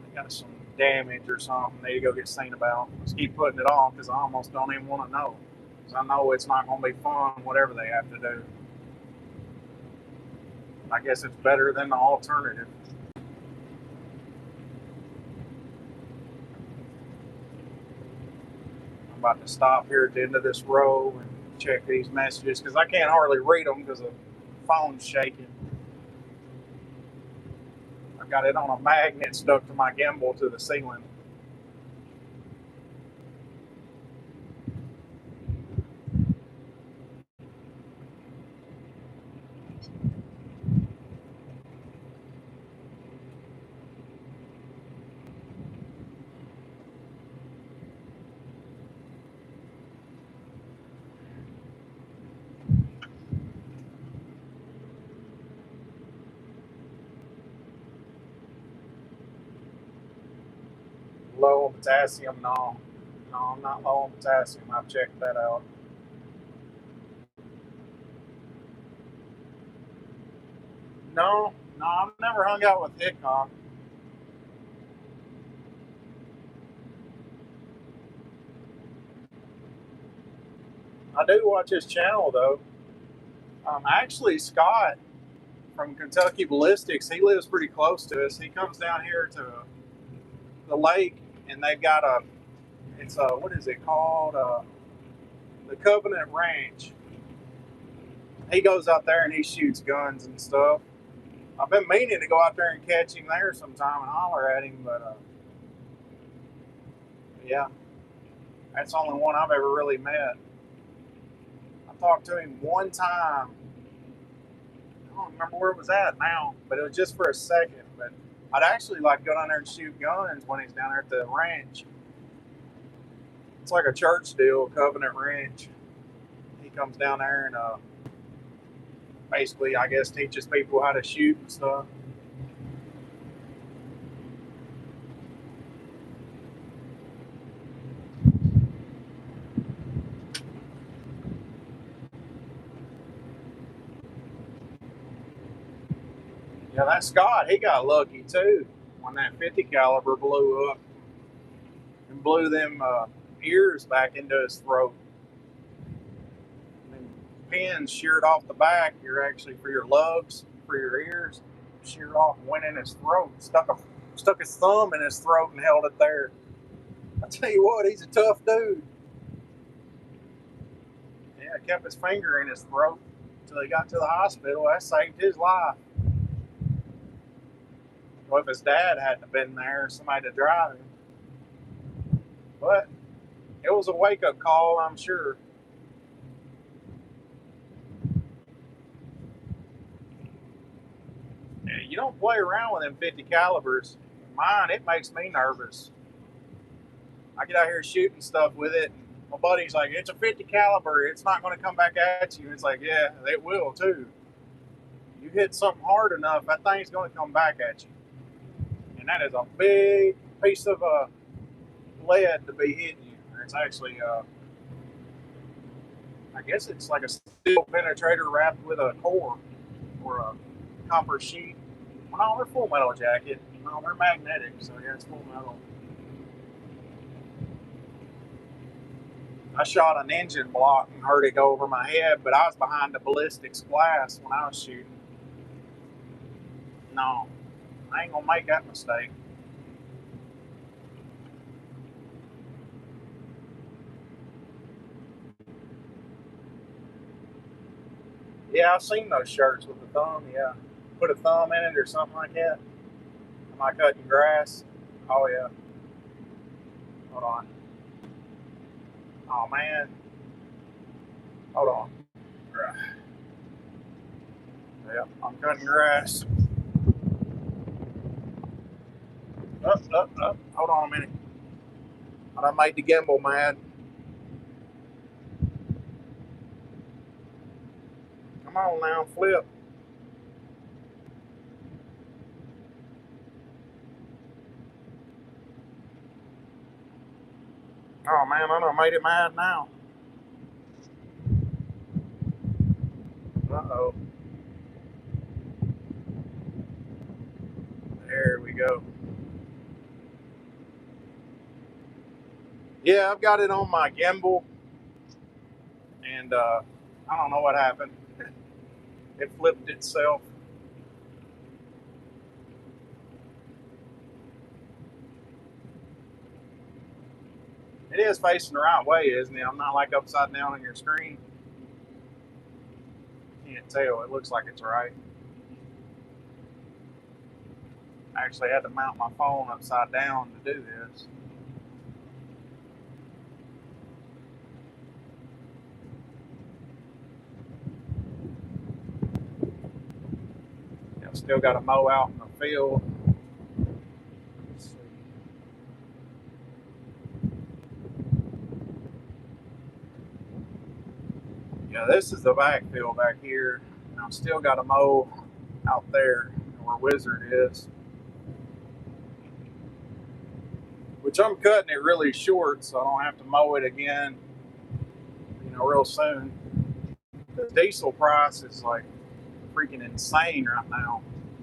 they got some damage or something they need to go get seen about. Just keep putting it off because I almost don't even want to know. 'Cause I know it's not going to be fun, whatever they have to do. I guess it's better than the alternative. I'm about to stop here at the end of this row and check these messages because I can't hardly read them because the phone's shaking. I got it on a magnet stuck to my gimbal to the ceiling. Low on potassium? No. No, I'm not low on potassium. I've checked that out. No, no, I've never hung out with Hickok. I do watch his channel though. Actually, Scott from Kentucky Ballistics, he lives pretty close to us. He comes down here to the lake, and they've got it's a, what is it called? The Covenant Ranch. He goes out there and he shoots guns and stuff. I've been meaning to go out there and catch him there sometime and holler at him, but yeah, that's the only one I've ever really met. I talked to him one time. I don't remember where it was at now, but it was just for a second. But I'd actually like to go down there and shoot guns when he's down there at the ranch. It's like a church deal, Covenant Ranch. He comes down there and basically, I guess, teaches people how to shoot and stuff. Yeah, that Scott, he got lucky too when that 50 caliber blew up and blew them ears back into his throat. And pins sheared off the back. You're actually for your lugs, for your ears, sheared off, and went in his throat. Stuck his thumb in his throat and held it there. I tell you what, he's a tough dude. Yeah, kept his finger in his throat until he got to the hospital. That saved his life. Well, if his dad hadn't been there, somebody to drive him. But it was a wake-up call, I'm sure. Yeah, you don't play around with them 50 calibers. Mine, it makes me nervous. I get out here shooting stuff with it. My buddy's like, it's a 50 caliber. It's not going to come back at you. It's like, yeah, it will too. You hit something hard enough, that thing's going to come back at you. And that is a big piece of lead to be hitting you. It's actually, I guess it's like a steel penetrator wrapped with a core or a copper sheet. Well, no, they're full metal jacket. No, they're magnetic, so yeah, it's full metal. I shot an engine block and heard it go over my head, but I was behind the ballistics glass when I was shooting. No, I ain't gonna make that mistake. Yeah, I've seen those shirts with the thumb. Yeah, put a thumb in it or something like that. Am I cutting grass? Oh yeah. Hold on. Oh man. Hold on. Yep, I'm cutting grass. Up. Hold on a minute. I done made the gimbal mad. Come on now, flip. Oh man, I done made it mad now. Uh-oh. There we go. Yeah, I've got it on my gimbal. and I don't know what happened. It flipped itself. It is facing the right way, isn't it? I'm not like upside down on your screen. Can't tell. It looks like it's right. I actually had to mount my phone upside down to do this. Still got to mow out in the field. Let's see. Yeah, this is the backfield back here. And I've still got to mow out there where Wizard is. Which I'm cutting it really short so I don't have to mow it again, real soon. The diesel price is like freaking insane right now.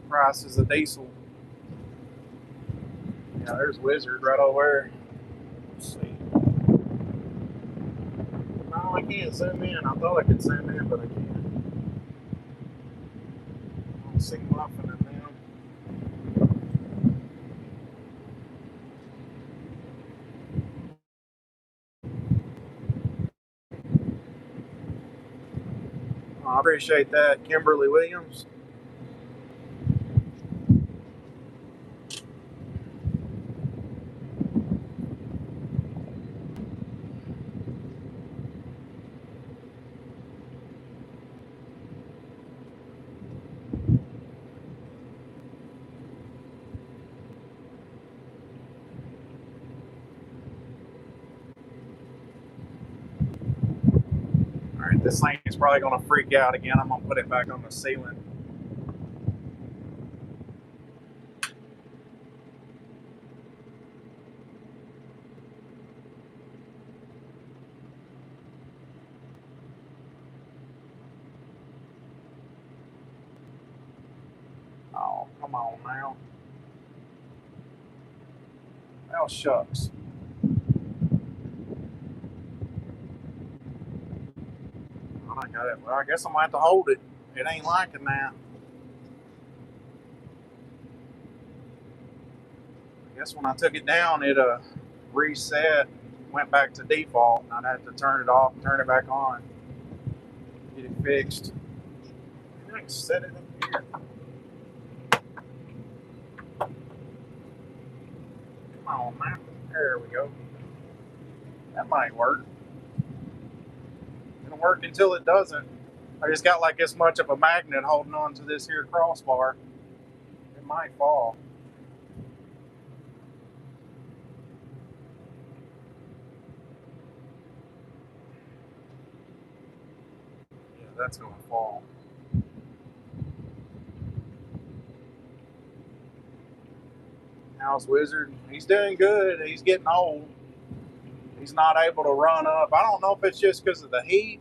Prices of diesel. Yeah, there's Wizard right over there. Let's see. No, I can't zoom in. I thought I could zoom in, but I can't. I don't see nothing in them. I appreciate that, Kimberly Williams. All right, this thing is probably going to freak out again. I'm going to put it back on the ceiling. Oh, come on now. Oh, shucks. I got it. Well, I guess I'm going to have to hold it. It ain't liking that. I guess when I took it down, it reset, went back to default, and I'd have to turn it off and turn it back on, get it fixed. Maybe I can set it up here. Come on, man. There we go. That might work. It'll work until it doesn't. I just got like this much of a magnet holding on to this here crossbar. It might fall. Yeah, that's going to fall. How's Wizard? He's doing good. He's getting old. He's not able to run up. I don't know if it's just because of the heat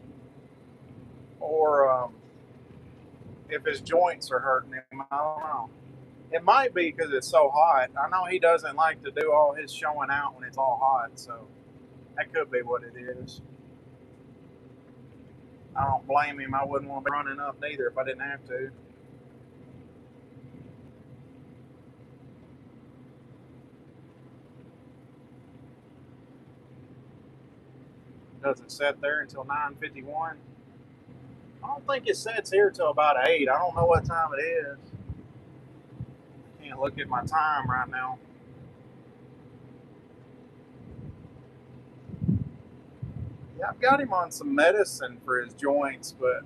or if his joints are hurting him. I don't know. It might be because it's so hot. I know he doesn't like to do all his showing out when it's all hot, so that could be what it is. I don't blame him. I wouldn't want to be running up neither if I didn't have to. Does it set there until 9:51? I don't think it sets here till about 8. I don't know what time it is. Can't look at my time right now. Yeah, I've got him on some medicine for his joints, but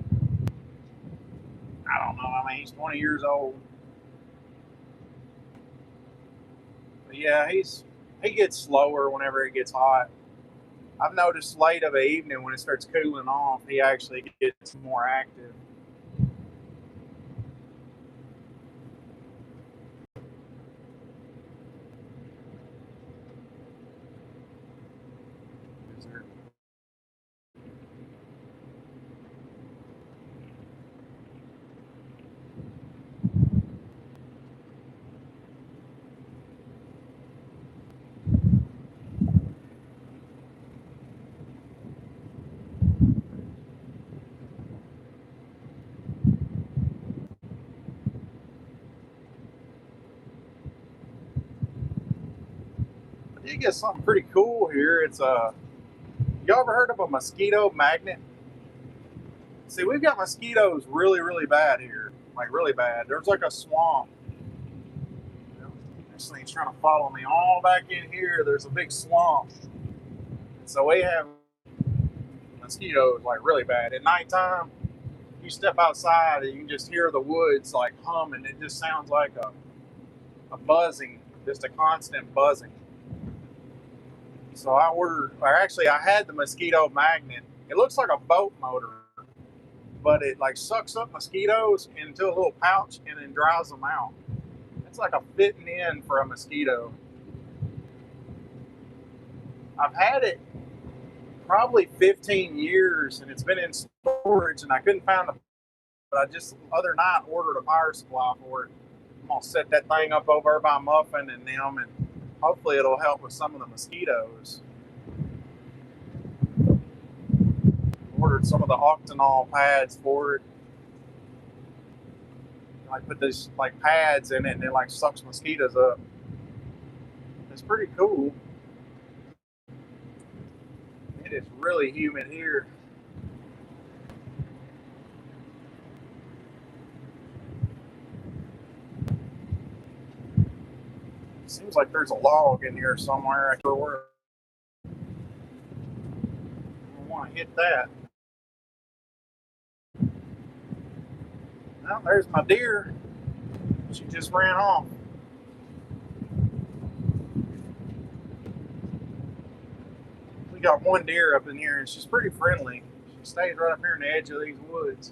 I don't know. I mean, he's 20 years old. But yeah, he gets slower whenever it gets hot. I've noticed late of the evening when it starts cooling off, he actually gets more active. You get something pretty cool here. It's you ever heard of a mosquito magnet? See, we've got mosquitoes really, really bad here. Like really bad. There's like a swamp. This thing's trying to follow me all back in here. There's a big swamp. And so we have mosquitoes like really bad. At nighttime, you step outside and you can just hear the woods like humming. It just sounds like a buzzing, just a constant buzzing. So I ordered, or actually I had the mosquito magnet. It looks like a boat motor, but it like sucks up mosquitoes into a little pouch and then dries them out. It's like a fitting in for a mosquito. I've had it probably 15 years and it's been in storage and I couldn't find it, but I just the other night ordered a power supply for it. I'm gonna set that thing up over by Muffin and them, and hopefully it'll help with some of the mosquitoes. Ordered some of the octanol pads for it. I put these like pads in it and it like sucks mosquitoes up. It's pretty cool. It is really humid here. Seems like there's a log in here somewhere. I don't want to hit that. Well, there's my deer. She just ran off. We got one deer up in here and she's pretty friendly. She stays right up here in the edge of these woods.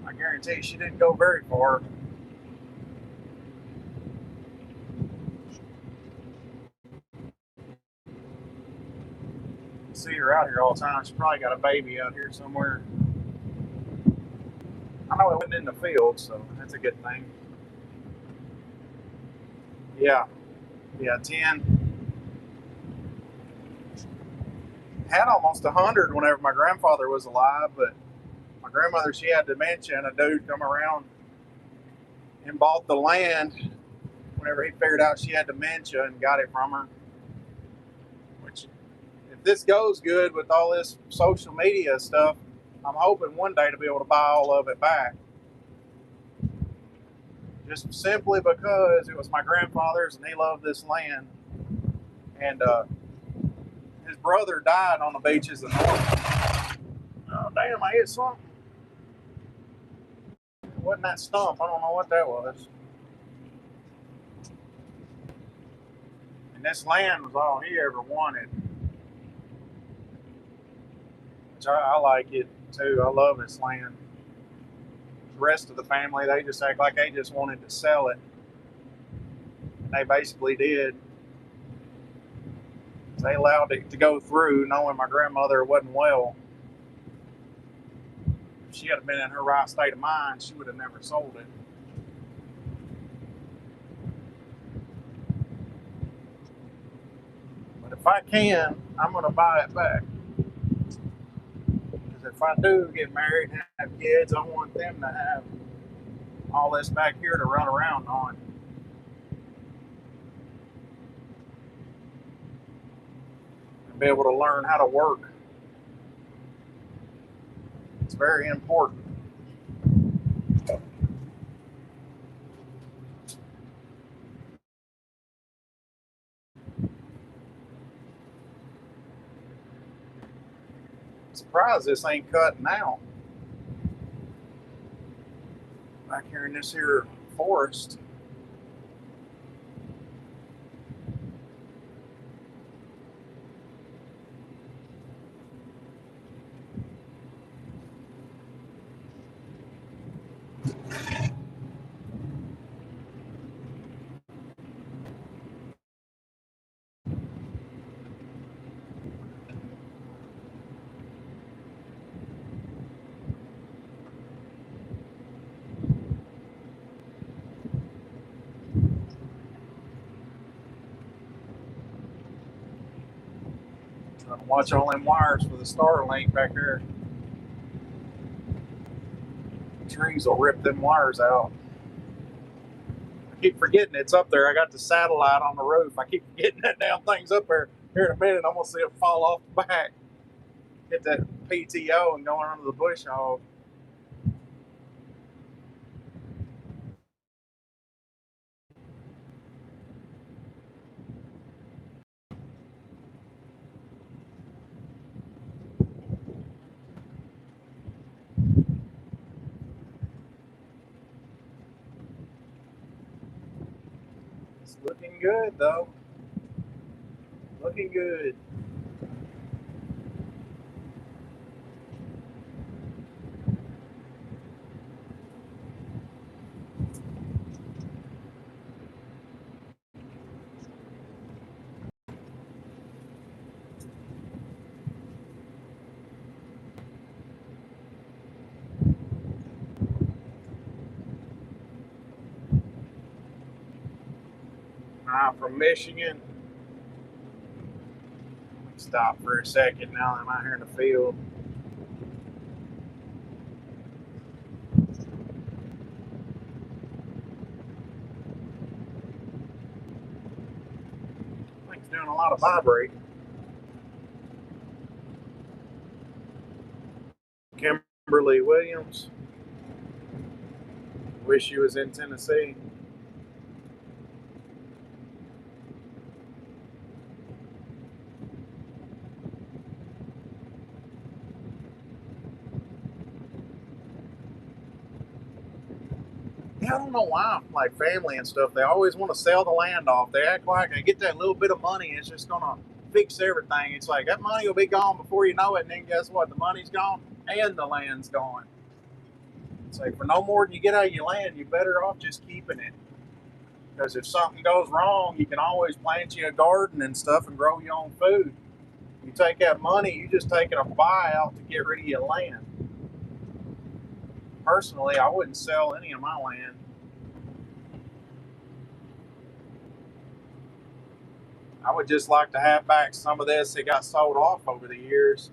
I guarantee she didn't go very far. See her out here all the time. She probably got a baby out here somewhere. I know it wasn't in the field, so that's a good thing. Yeah, 10. Had almost 100 whenever my grandfather was alive, but my grandmother, she had dementia, and a dude come around and bought the land whenever he figured out she had dementia and got it from her. Which, if this goes good with all this social media stuff, I'm hoping one day to be able to buy all of it back. Just simply because it was my grandfather's and he loved this land. And his brother died on the beaches of North. Oh, damn, I hit something. It wasn't that stump. I don't know what that was. And this land was all he ever wanted. Which I like it too. I love this land. The rest of the family, they just act like they just wanted to sell it. And they basically did. They allowed it to go through knowing my grandmother wasn't well. If she had been in her right state of mind, she would have never sold it. But if I can, I'm going to buy it back. Because if I do get married and have kids, I want them to have all this back here to run around on. And be able to learn how to work. It's very important. I'm surprised this ain't cutting out. Back here in this here forest. Trying to watch all them wires for the Starlink back there. The trees will rip them wires out. I keep forgetting it's up there. I got the satellite on the roof. I keep forgetting that damn thing's up there. Here in a minute, I'm gonna see it fall off the back. Hit that PTO and going under the bush hog. It's looking good though. Looking good. I'm from Michigan. Stop for a second now that I'm out here in the field. I think it's doing a lot of vibrating. Kimberly Williams. Wish you was in Tennessee. Yeah, I don't know why, like family and stuff, they always want to sell the land off. They act like they get that little bit of money, it's just gonna fix everything. It's like that money will be gone before you know it, and then guess what? The money's gone and the land's gone. It's like for no more than you get out of your land, you're better off just keeping it. Because if something goes wrong, you can always plant you a garden and stuff and grow your own food. You take that money, you just taking a buyout to get rid of your land. Personally, I wouldn't sell any of my land. I would just like to have back some of this that got sold off over the years.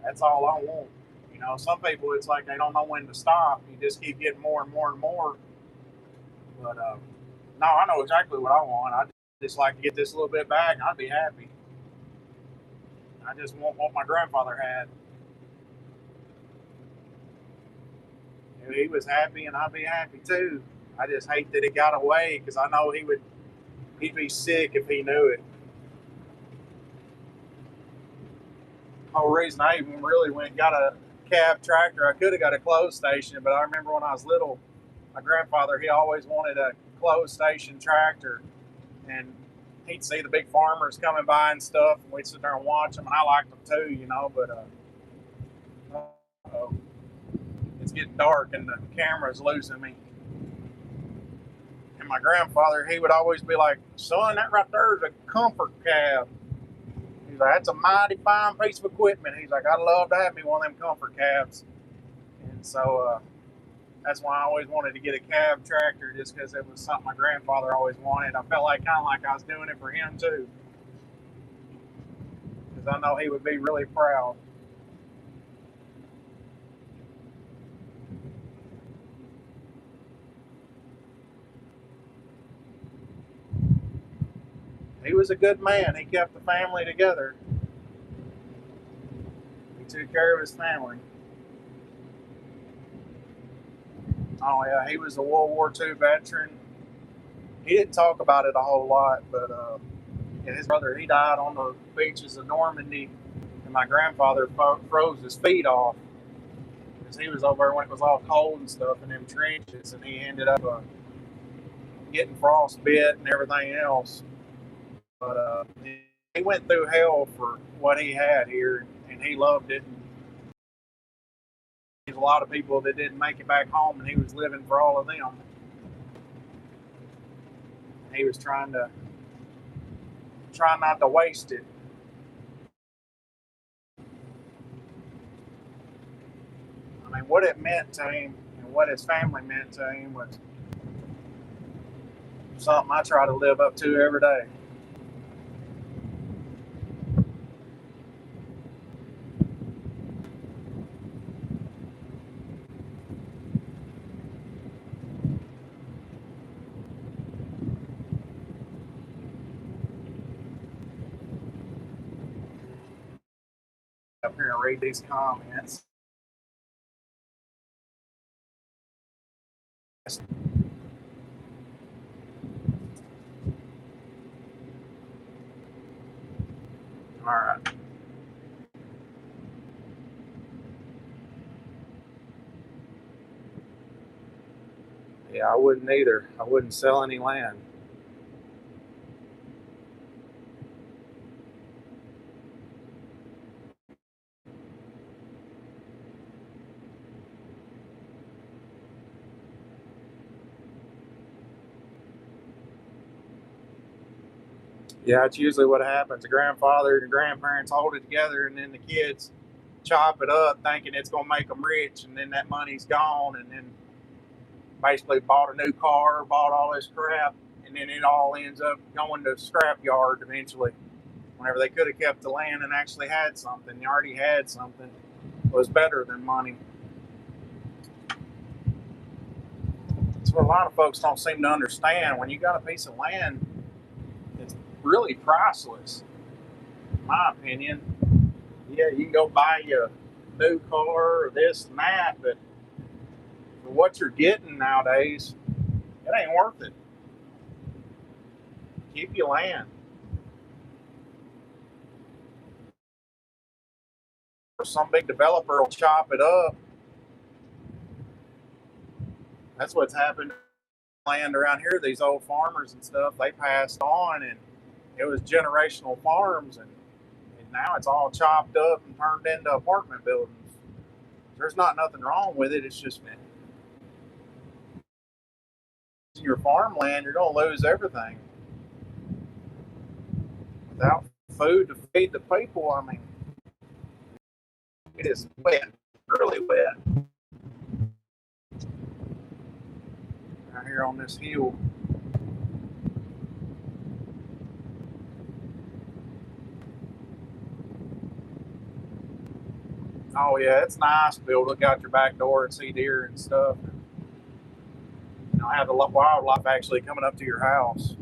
That's all I want. You know, some people it's like they don't know when to stop. You just keep getting more and more and more. But no, I know exactly what I want. I just like to get this a little bit back. I'd be happy. I just want what my grandfather had. If he was happy, and I'd be happy too. I just hate that it got away because I know he'd be sick if he knew it. The whole reason I even really went and got a cab tractor, I could have got a closed station, but I remember when I was little, my grandfather, he always wanted a closed station tractor, and he'd see the big farmers coming by and stuff, and we'd sit there and watch them, and I liked them too, you know, but it's getting dark and the camera's losing me. And my grandfather, he would always be like, son, that right there is a comfort cab. He's like, that's a mighty fine piece of equipment. He's like, I'd love to have me one of them comfort cabs. And so that's why I always wanted to get a cab tractor, just because it was something my grandfather always wanted. I felt like kind of like I was doing it for him too, because I know he would be really proud. He was a good man. He kept the family together. He took care of his family. Oh yeah, he was a World War II veteran. He didn't talk about it a whole lot, but his brother, he died on the beaches of Normandy, and my grandfather froze his feet off because he was over there when it was all cold and stuff in them trenches, and he ended up getting frostbite and everything else. But he went through hell for what he had here, and he loved it. There's a lot of people that didn't make it back home, and he was living for all of them. He was try not to waste it. I mean, what it meant to him and what his family meant to him was something I try to live up to every day. Up here and read these comments. All right. Yeah, I wouldn't either. I wouldn't sell any land. Yeah, it's usually what happens. The grandfather and the grandparents hold it together, and then the kids chop it up thinking it's going to make them rich, and then that money's gone, and then basically bought a new car, bought all this crap, and then it all ends up going to scrap yard eventually. Whenever they could have kept the land and actually had something, they already had something, it was better than money. That's what a lot of folks don't seem to understand. When you got a piece of land, it's really priceless, in my opinion. Yeah, you can go buy you a new car or this and that, but for what you're getting nowadays, it ain't worth it. Keep your land. Or some big developer will chop it up. That's what's happened. Land around here, these old farmers and stuff, they passed on, and it was generational farms, and now it's all chopped up and turned into apartment buildings. There's not nothing wrong with it. It's just your farmland, you're going to lose everything. Without food to feed the people, I mean, it is wet, really wet. Out here on this hill. Oh yeah, it's nice to be able to look out your back door and see deer and stuff. You know, have the wildlife actually coming up to your house.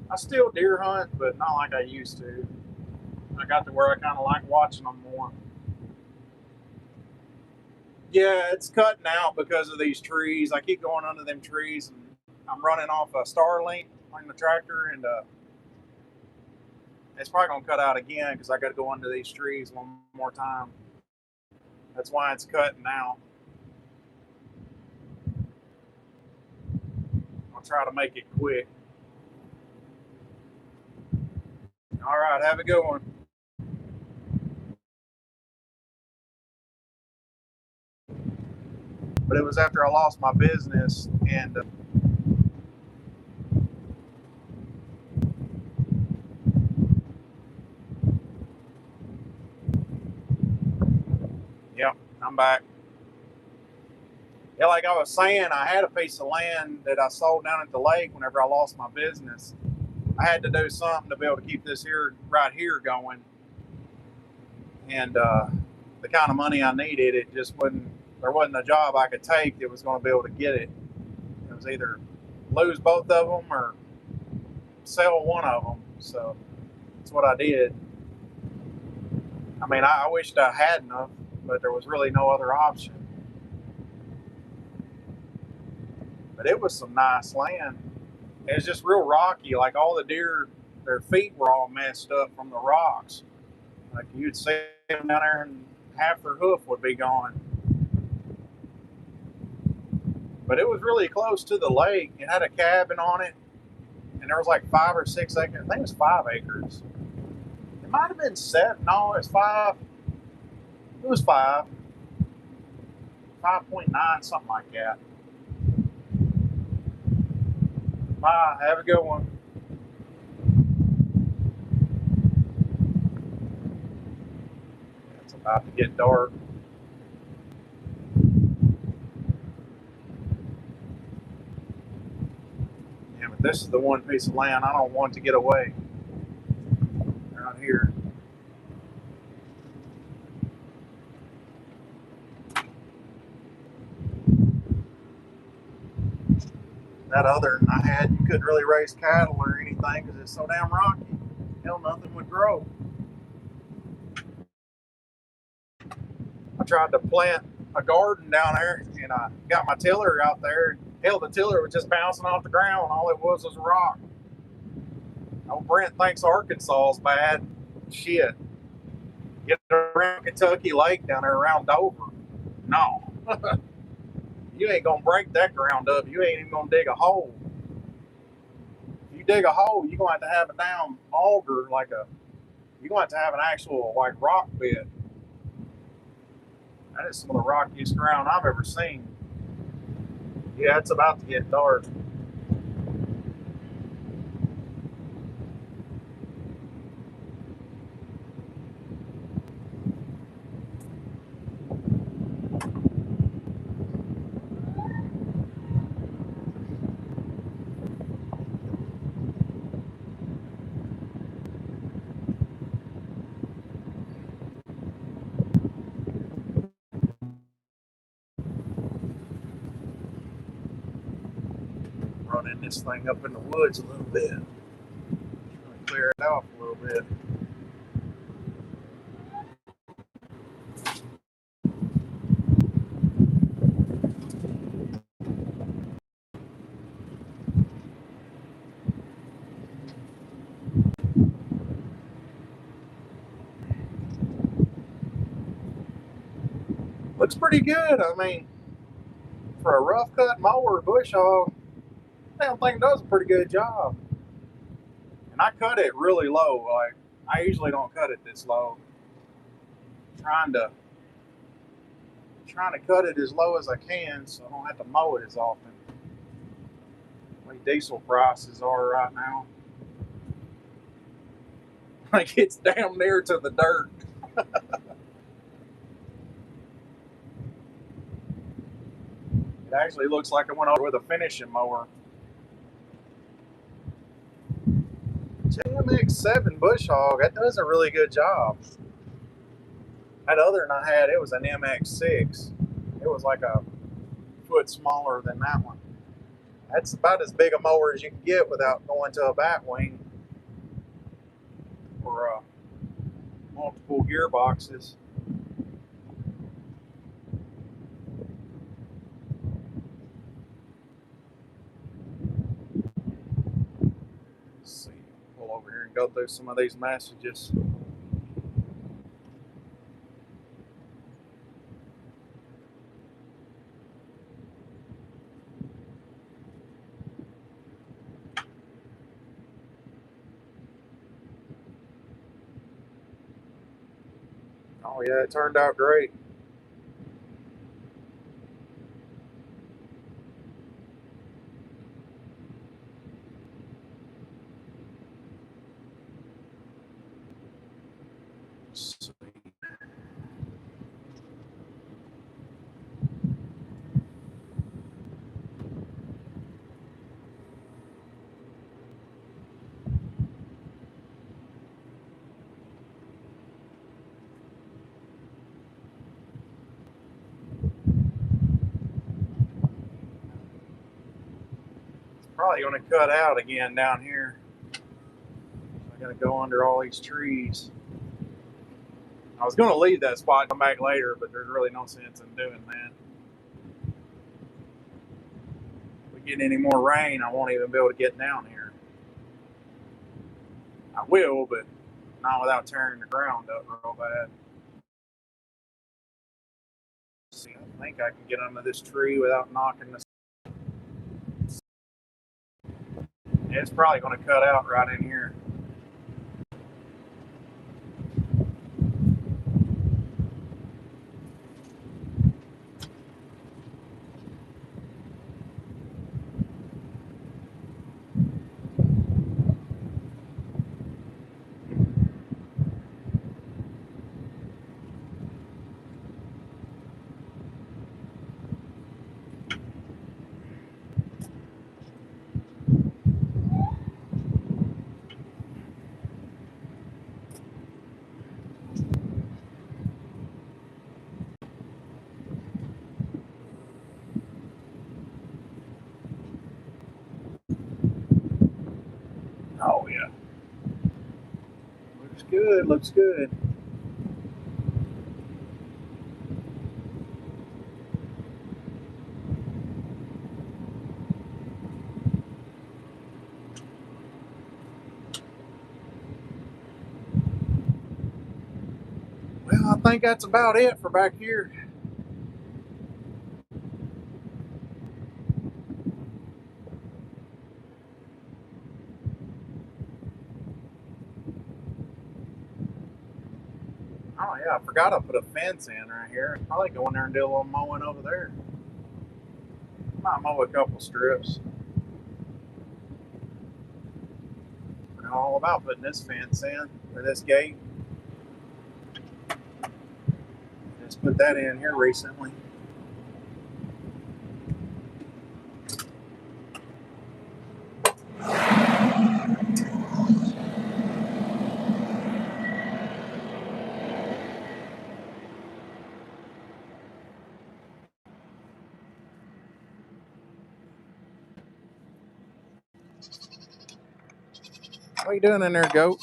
I still deer hunt, but not like I used to. I got to where I kind of like watching them more. Yeah, it's cutting out because of these trees. I keep going under them trees, and I'm running off a Starlink on the tractor, and it's probably gonna cut out again because I got to go under these trees one more time. That's why it's cutting out. I'll try to make it quick. All right, have a good one. But it was after I lost my business, and yep, I'm back. Yeah, like I was saying, I had a piece of land that I sold down at the lake whenever I lost my business. I had to do something to be able to keep this here right here going, and the kind of money I needed, it just wasn't. There wasn't a job I could take that was going to be able to get it. It was either lose both of them or sell one of them. So that's what I did. I mean, I wished I had enough, but there was really no other option. But it was some nice land. It was just real rocky. Like all the deer, their feet were all messed up from the rocks. Like you'd see them down there and half their hoof would be gone. But it was really close to the lake. It had a cabin on it, and there was like 5 or 6 acres. I think it was 5 acres. It might have been 7. No, it was 5. It was 5. 5.9, something like that. Bye. Have a good one. It's about to get dark. Yeah, but this is the one piece of land I don't want to get away. Around here. That other than I had, you couldn't really raise cattle or anything because it's so damn rocky. Hell, nothing would grow. I tried to plant a garden down there, and I got my tiller out there. Hell, the tiller was just bouncing off the ground. All it was rock. Old Brent thinks Arkansas is bad. Shit. Get around Kentucky Lake down there around Dover. No. You ain't gonna break that ground up. You ain't even gonna dig a hole. If you dig a hole, you're gonna have a damn auger, you're gonna have an actual rock bed. That is some of the rockiest ground I've ever seen. Yeah, it's about to get dark. Running this thing up in the woods a little bit. Trying to clear it off a little bit. Looks pretty good. I mean, for a rough cut mower, bush hog, I don't think it does a pretty good job. And I cut it really low. I usually don't cut it this low. Trying to cut it as low as I can so I don't have to mow it as often. The way diesel prices are right now. Like it's damn near to the dirt. It actually looks like I went over with a finishing mower. JMX7 bush hog, that does a really good job. That other than I had, it was an MX6. It was like a foot smaller than that one. That's about as big a mower as you can get without going to a bat wing or multiple gearboxes. Let's see, pull over here and go through some of these messages. Oh yeah, it turned out great. Probably going to cut out again down here. I got to go under all these trees. I was going to leave that spot and come back later, but there's really no sense in doing that. If we get any more rain, I won't even be able to get down here. I will, but not without tearing the ground up real bad. Let's see, I think I can get under this tree without knocking this. It's probably going to cut out right in here. good, looks good. Well, I think that's about it for back here. Oh yeah, I forgot I put a fence in right here. Probably go in there and do a little mowing over there. Might mow a couple strips. Forgot all about putting this fence in, or this gate. Just put that in here recently. What are you doing in there, goat?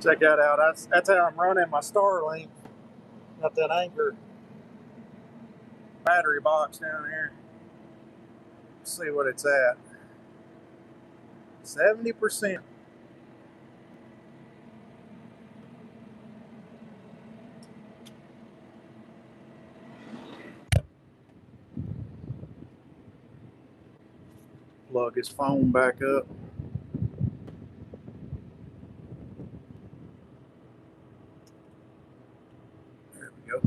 Check that out. That's how I'm running my Starlink. Got that Anchor battery box down here. Let's see what it's at. 70%. Plug his phone back up. There we go.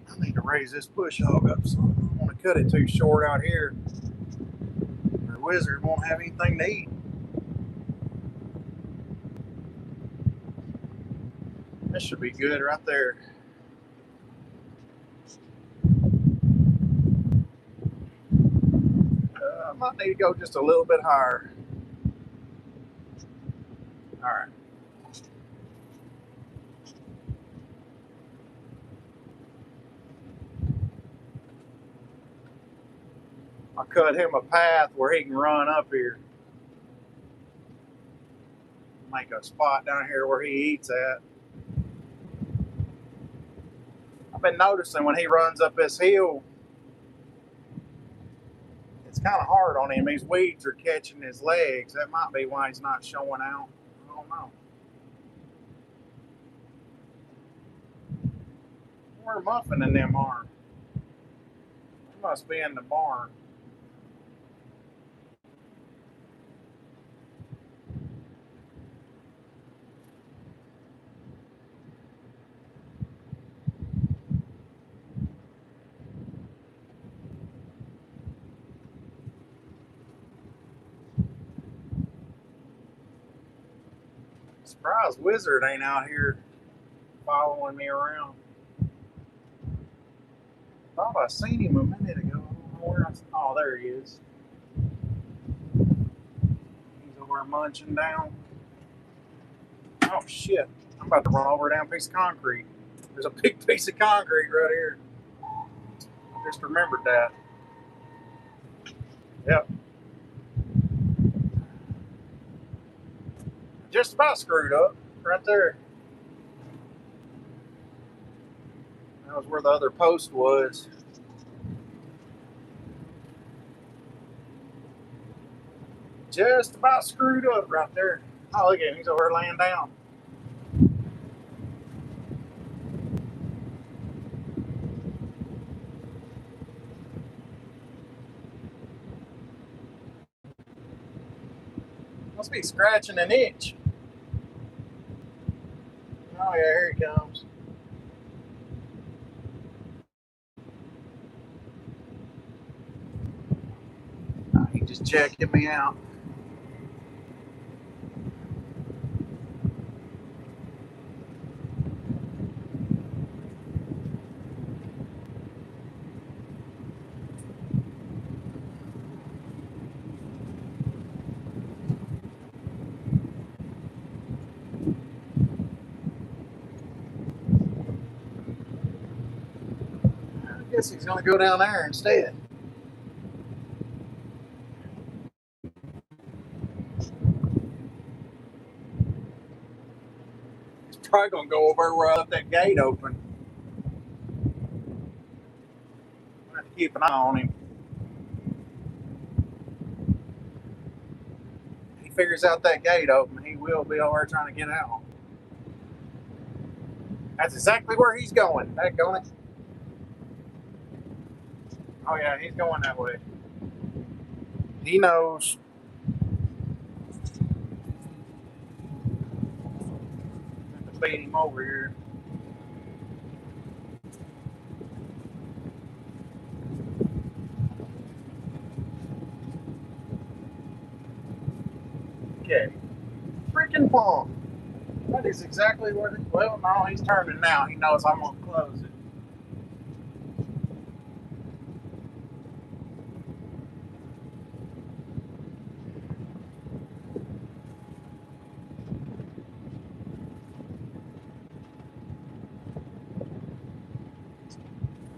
I need to raise this push hog up, so I don't want to cut it too short out here. The wizard won't have anything to eat. This should be good right there. I might need to go just a little bit higher. All right. I'll cut him a path where he can run up here. Make a spot down here where he eats at. I've been noticing when he runs up this hill, it's kind of hard on him. These weeds are catching his legs. That might be why he's not showing out. I don't know. Where Muffin and them are? They must be in the barn. Surprised Wizard ain't out here following me around. Thought I seen him a minute ago. Oh, there he is. He's over munching down. Oh shit! I'm about to run over a damn piece of concrete. There's a big piece of concrete right here. I just remembered that. Yep. Just about screwed up right there. That was where the other post was. Just about screwed up right there. Oh, look at him. He's over there laying down. Must be scratching an itch. he comes. He just checking me out. I guess he's gonna go down there instead. He's probably gonna go over where I left that gate open. I have to keep an eye on him. He figures out that gate open, he will be over there trying to get out. That's exactly where he's going. That going. Oh yeah, he's going that way. He knows. I have to beat him over here. Okay. Freaking pump. That is exactly what it. Well, no, he's turning now. He knows I'm gonna close it.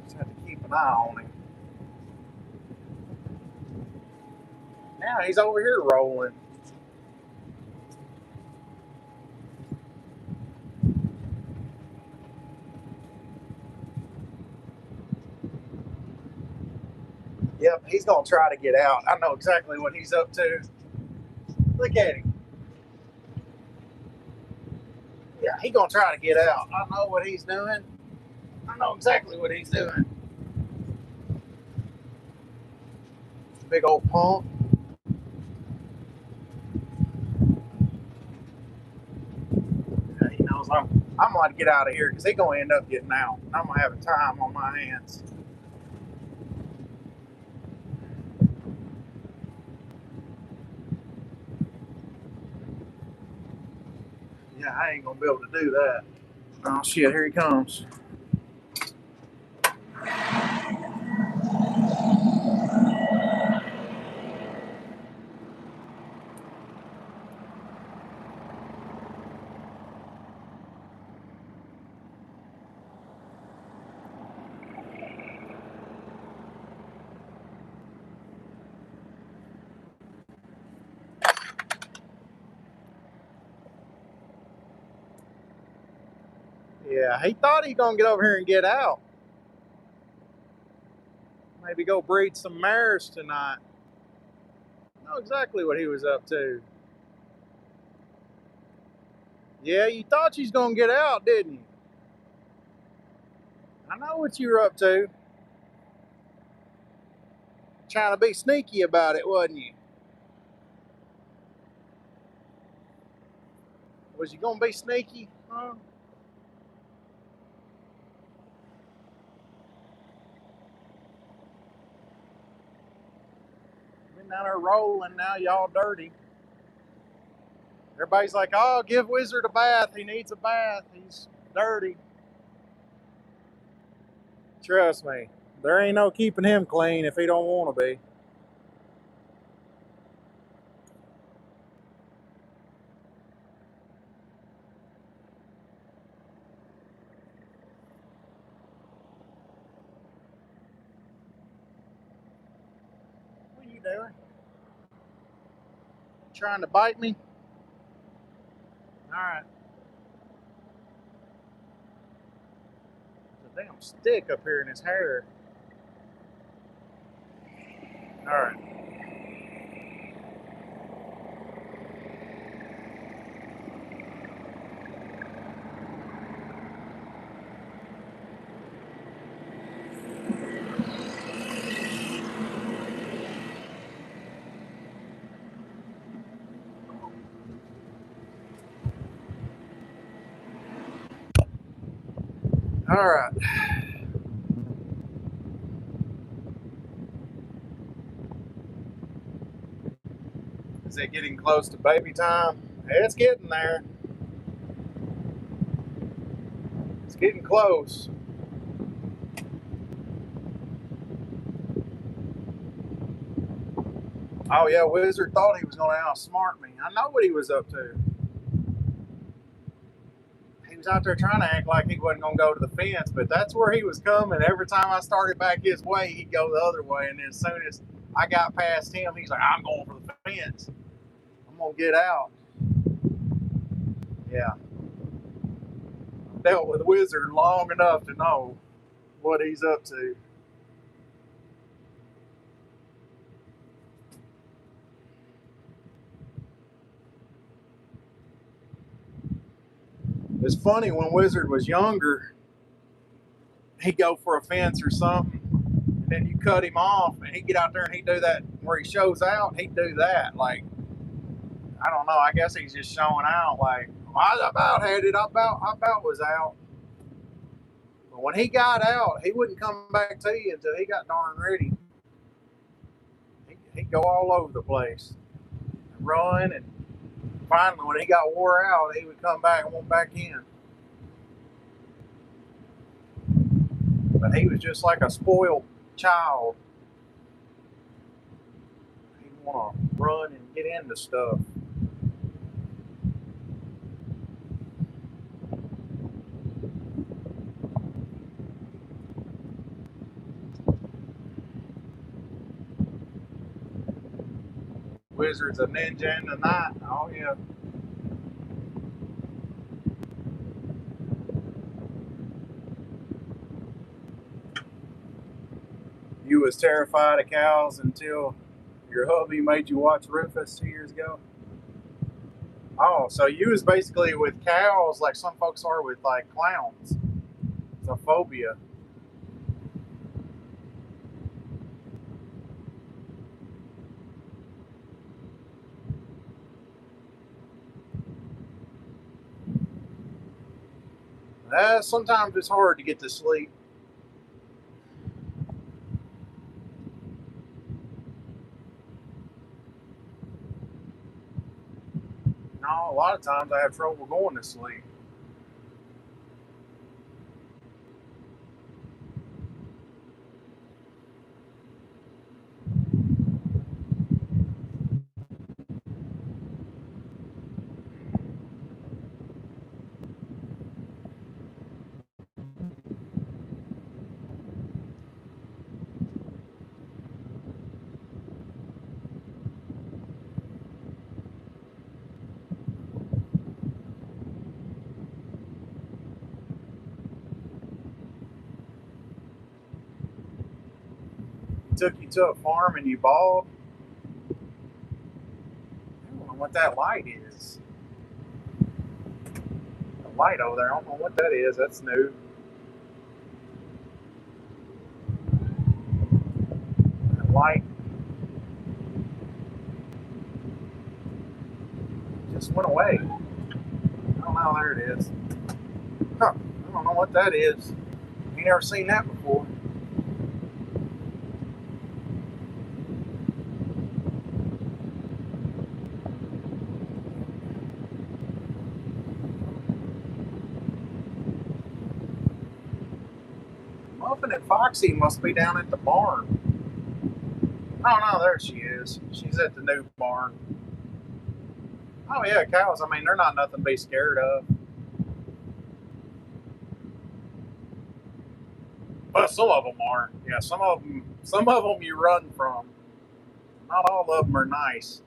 Just have to keep an eye on him. Now he's over here rolling. Yep, he's gonna try to get out. I know exactly what he's up to. Look at him. Yeah, he's gonna try to get out. I know what he's doing. I know exactly what he's doing. Big old pump. Yeah, he knows I'm gonna get out of here because he's gonna end up getting out. I'm gonna have a time on my hands. Yeah, I ain't gonna be able to do that. Oh shit, here he comes. Yeah, he thought he gonna get over here and get out. Maybe go breed some mares tonight. I know exactly what he was up to. Yeah, you thought you was gonna get out, didn't you? I know what you were up to. Trying to be sneaky about it, wasn't you? Was you gonna be sneaky? Huh? Been down there rolling now, y'all dirty. Everybody's like, oh, give Wizard a bath. He needs a bath. He's dirty. Trust me, there ain't no keeping him clean if he don't want to be. What are you doing? Trying to bite me? All right. There's a damn stick up here in his hair. All right. All right. Is it getting close to baby time? It's getting there. It's getting close. Oh yeah, Wizard thought he was going to outsmart me. I know what he was up to. He was out there trying to act like he wasn't going to go to the fence, but that's where he was coming. Every time I started back his way, he'd go the other way. And as soon as I got past him, he's like, I'm going for the fence. I'm going to get out. Yeah. Dealt with Wizard long enough to know what he's up to. It's funny, when Wizard was younger, he'd go for a fence or something, and then you cut him off, and he'd get out there and he'd do that where he shows out. He'd do that. Like, I don't know. I guess he's just showing out. Like, I about had it. I about was out. But when he got out, he wouldn't come back to you until he got darn ready. He'd go all over the place, and run, and finally, when he got wore out, he would come back and went back in. But he was just like a spoiled child. He'd want to run and get into stuff. Wizard's a ninja in the night. Oh yeah. You was terrified of cows until your hubby made you watch Rufus 2 years ago. Oh, so you was basically with cows like some folks are with like clowns. It's a phobia. Sometimes it's hard to get to sleep. No, a lot of times I have trouble going to sleep. Took you to a farm and you bawled. I don't know what that light is. The light over there, I don't know what that is. That's new. That light just went away. I don't know. There it is. Huh. I don't know what that is. You never seen that before. Muffin and Foxy must be down at the barn. Oh no, there she is. She's at the new barn. Oh yeah, cows. I mean, they're not nothing to be scared of. But some of them are. Yeah, some of them you run from. Not all of them are nice.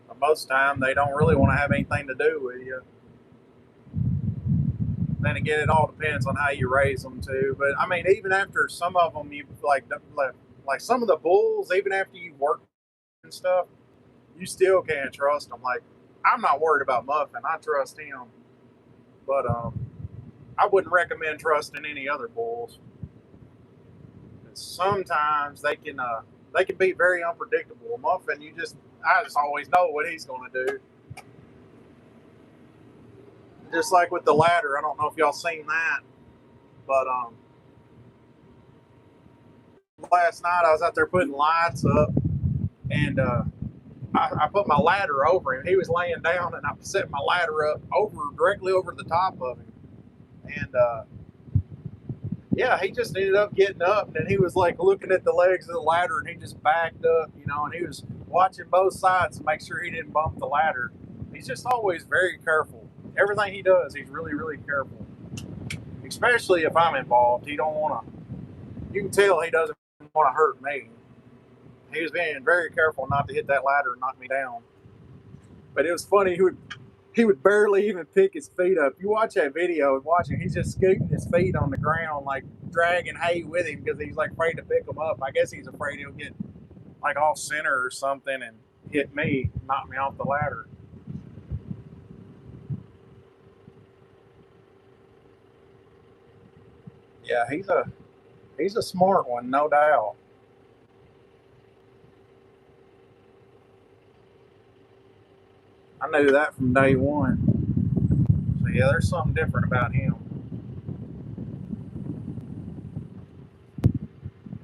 But most time they don't really want to have anything to do with you. Then again, it all depends on how you raise them too. But I mean, even after some of them, you like some of the bulls, even after you work and stuff, you still can't trust them. Like, I'm not worried about Muffin. I trust him, but I wouldn't recommend trusting any other bulls. Sometimes they can be very unpredictable. Muffin, I just always know what he's going to do. Just like with the ladder, I don't know if y'all seen that, but last night I was out there putting lights up, and I put my ladder over him. He was laying down, and I set my ladder up directly over the top of him, and yeah, he just ended up getting up, and he was like looking at the legs of the ladder, and he just backed up, and he was watching both sides to make sure he didn't bump the ladder. He's just always very careful. Everything he does, he's really, really careful. Especially if I'm involved, he don't want to. You can tell he doesn't want to hurt me. He was being very careful not to hit that ladder and knock me down. But it was funny. He would barely even pick his feet up. You watch that video, he's just scooting his feet on the ground, like dragging hay with him because he's like afraid to pick them up. I guess he's afraid he'll get like off center or something and hit me, knock me off the ladder. Yeah, he's a smart one, no doubt. I knew that from day one. So yeah, there's something different about him.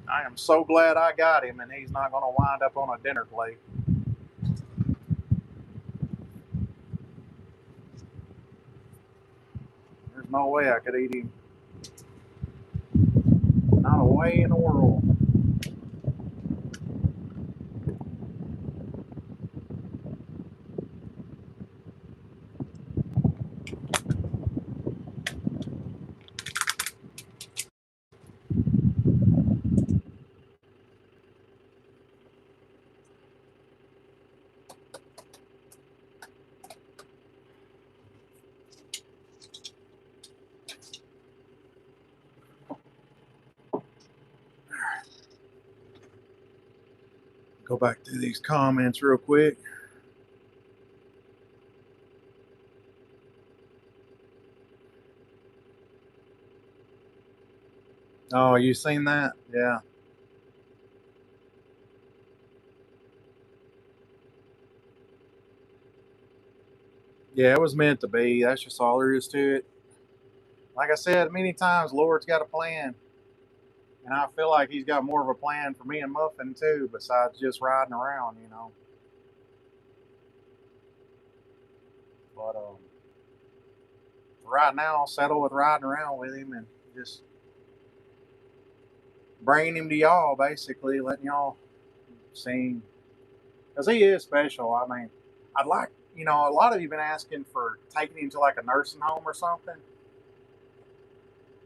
I am so glad I got him, and he's not going to wind up on a dinner plate. There's no way I could eat him. Not a way in the world. Go back through these comments real quick. Oh, you seen that? Yeah. Yeah, it was meant to be. That's just all there is to it. Like I said many times, Lord's got a plan. And I feel like he's got more of a plan for me and Muffin too, besides just riding around. But right now, I'll settle with riding around with him and just bringing him to y'all, basically, letting y'all see him. Because he is special. I mean, I'd like, a lot of you have been asking for taking him to like a nursing home or something.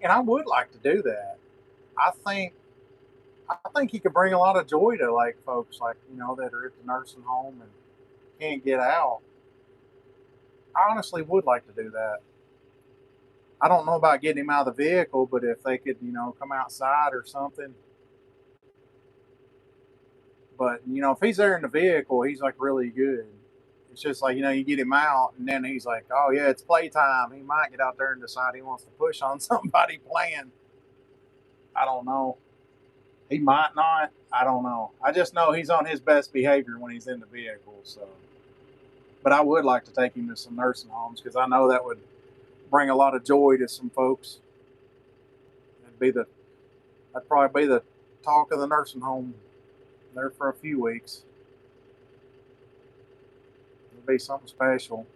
And I would like to do that. I think I think he could bring a lot of joy to like folks like that are at the nursing home and can't get out. I honestly would like to do that. I don't know about getting him out of the vehicle, but if they could, come outside or something. But if he's there in the vehicle, he's like really good. It's just like you get him out, and then he's like, "Oh yeah, it's playtime." He might get out there and decide he wants to push on somebody playing. I don't know. He might not. I don't know. I just know he's on his best behavior when he's in the vehicle. So, but I would like to take him to some nursing homes because I know that would bring a lot of joy to some folks. It'd be the That'd probably be the talk of the nursing home there for a few weeks. It'd be something special.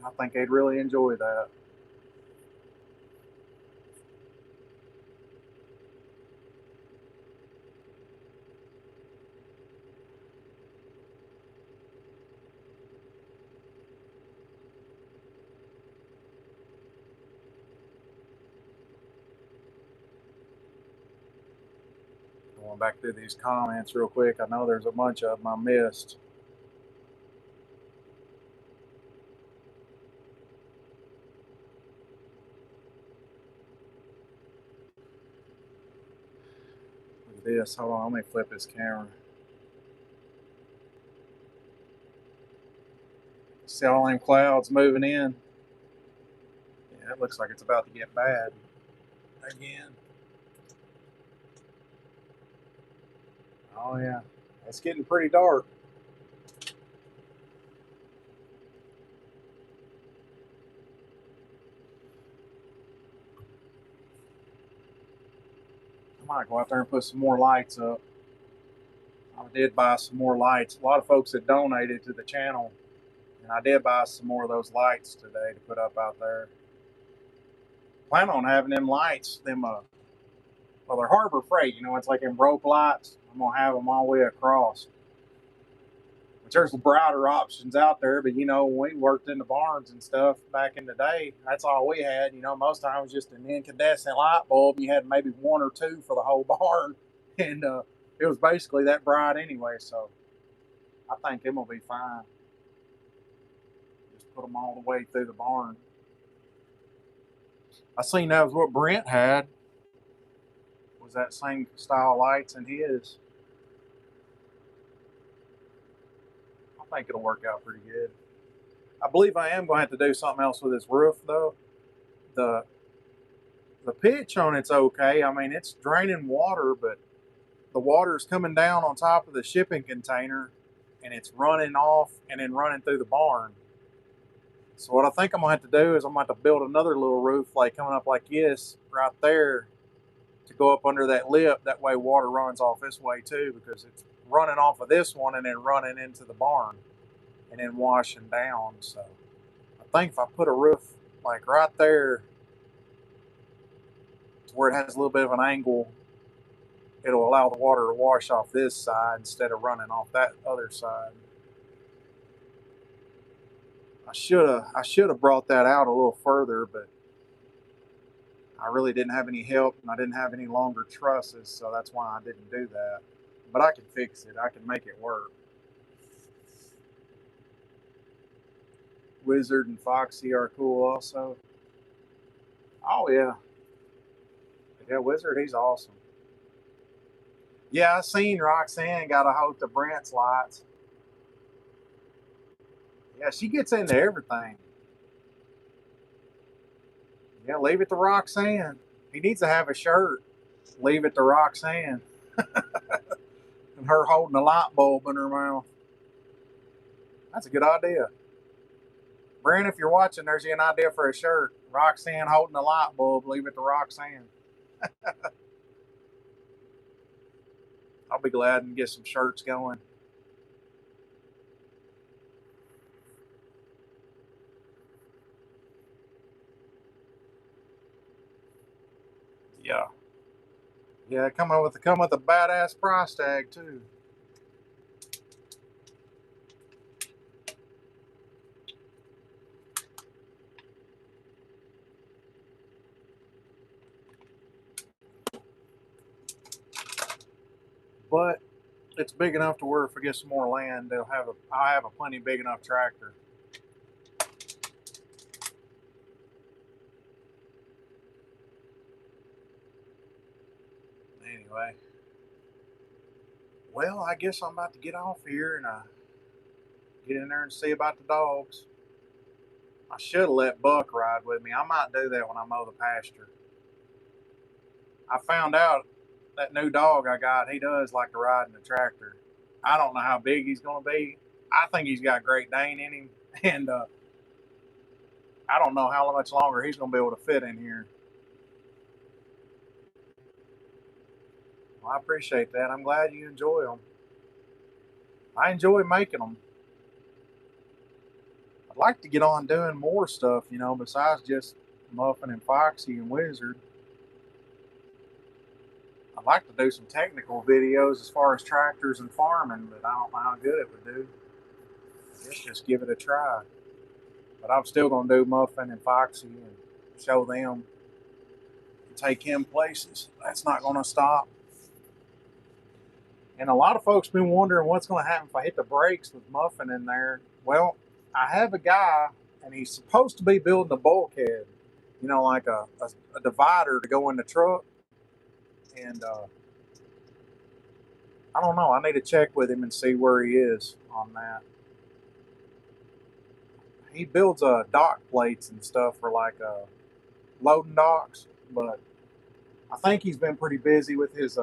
I think they'd really enjoy that. Going back through these comments real quick, I know there's a bunch of them I missed. Look at this. Hold on, let me flip this camera. See all them clouds moving in? Yeah, it looks like it's about to get bad again. Oh, yeah. It's getting pretty dark. might go out there and put some more lights up. I did buy some more lights. A lot of folks had donated to the channel, and I did buy some more of those lights today to put up out there. Plan on having them lights, well, they're Harbor Freight, it's like them rope lights. I'm gonna have them all the way across. Which there's brighter options out there, but when we worked in the barns and stuff back in the day, that's all we had. Most times it was just an incandescent light bulb. You had maybe one or two for the whole barn, and it was basically that bright anyway. So I think them will be fine. Just put them all the way through the barn. I seen that was what Brent had. Was that same style lights in his? I think it'll work out pretty good. I believe I am going to have to do something else with this roof though. The pitch on it's okay. I mean, it's draining water, but the water is coming down on top of the shipping container, and it's running off and then running through the barn. So what I think I'm going to have to do is I'm going to have to build another little roof like coming up like this right there to go up under that lip. That way water runs off this way too, because it's running off of this one and then running into the barn and then washing down. So I think if I put a roof like right there to where it has a little bit of an angle, it'll allow the water to wash off this side instead of running off that other side. I should have brought that out a little further, but I really didn't have any help and I didn't have any longer trusses, so that's why I didn't do that. But I can fix it. I can make it work. Wizard and Foxy are cool also. Oh yeah. Yeah, Wizard, he's awesome. Yeah, I seen Roxanne got a hold of Brent's lights. Yeah, she gets into everything. Yeah, leave it to Roxanne. He needs to have a shirt. Leave it to Roxanne. And her holding a light bulb in her mouth. That's a good idea. Brent, if you're watching, there's an idea for a shirt. Roxanne holding a light bulb. Leave it to Roxanne. I'll be glad and get some shirts going. Yeah. Yeah, come with a badass price tag too. But it's big enough to where if we get some more land, I'll have a plenty big enough tractor. Anyway, well, I guess I'm about to get off here and get in there and see about the dogs. I should have let Buck ride with me. I might do that when I mow the pasture. I found out that new dog I got, he does like to ride in the tractor. I don't know how big he's going to be. I think he's got Great Dane in him, and I don't know how much longer he's going to be able to fit in here. Well, I appreciate that. I'm glad you enjoy them. I enjoy making them. I'd like to get on doing more stuff, besides just Muffin and Foxy and Wizard. I'd like to do some technical videos as far as tractors and farming, but I don't know how good it would do. I guess just give it a try. But I'm still going to do Muffin and Foxy and show them, take him places. That's not going to stop. And a lot of folks been wondering what's going to happen if I hit the brakes with Muffin in there. Well, I have a guy, and he's supposed to be building a bulkhead, like a divider to go in the truck. And I don't know. I need to check with him and see where he is on that. He builds dock plates and stuff for like loading docks, but I think he's been pretty busy with his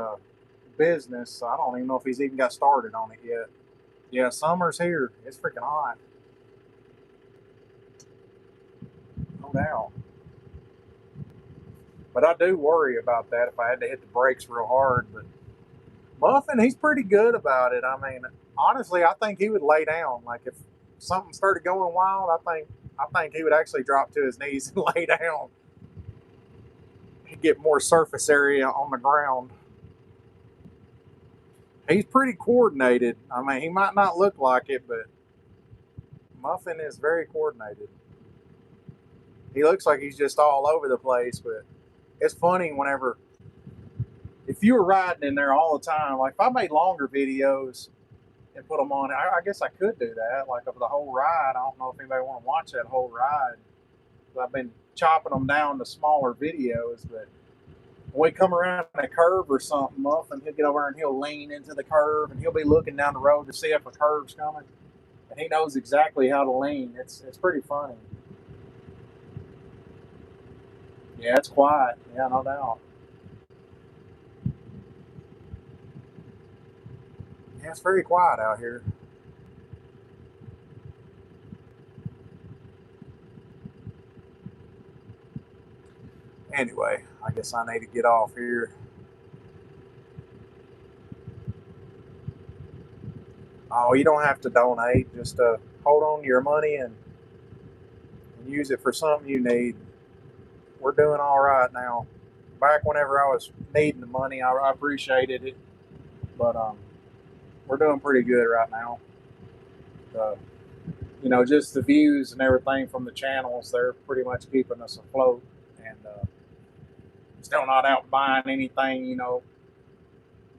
business, so I don't even know if he's even got started on it yet. Yeah, summer's here. It's freaking hot. No doubt. But I do worry about that if I had to hit the brakes real hard. But Muffin, he's pretty good about it. I mean, honestly, I think he would lay down. Like if something started going wild, I think he would actually drop to his knees and lay down. He'd get more surface area on the ground. He's pretty coordinated. I mean, he might not look like it, but Muffin is very coordinated. He looks like he's just all over the place, but it's funny whenever, if you were riding in there all the time, like if I made longer videos and put them on, I guess I could do that, like of the whole ride. I don't know if anybody want to watch that whole ride. I've been chopping them down to smaller videos, but when we come around a curve or something, Muffin, he'll get over and he'll lean into the curve and he'll be looking down the road to see if a curve's coming. And he knows exactly how to lean. It's pretty funny. Yeah, it's quiet. Yeah, no doubt. Yeah, it's very quiet out here. Anyway, I guess I need to get off here. Oh, you don't have to donate. Just hold on to your money and use it for something you need. We're doing all right now. Back whenever I was needing the money, I appreciated it, but we're doing pretty good right now. Just the views and everything from the channels, they're pretty much keeping us afloat, and still not out buying anything,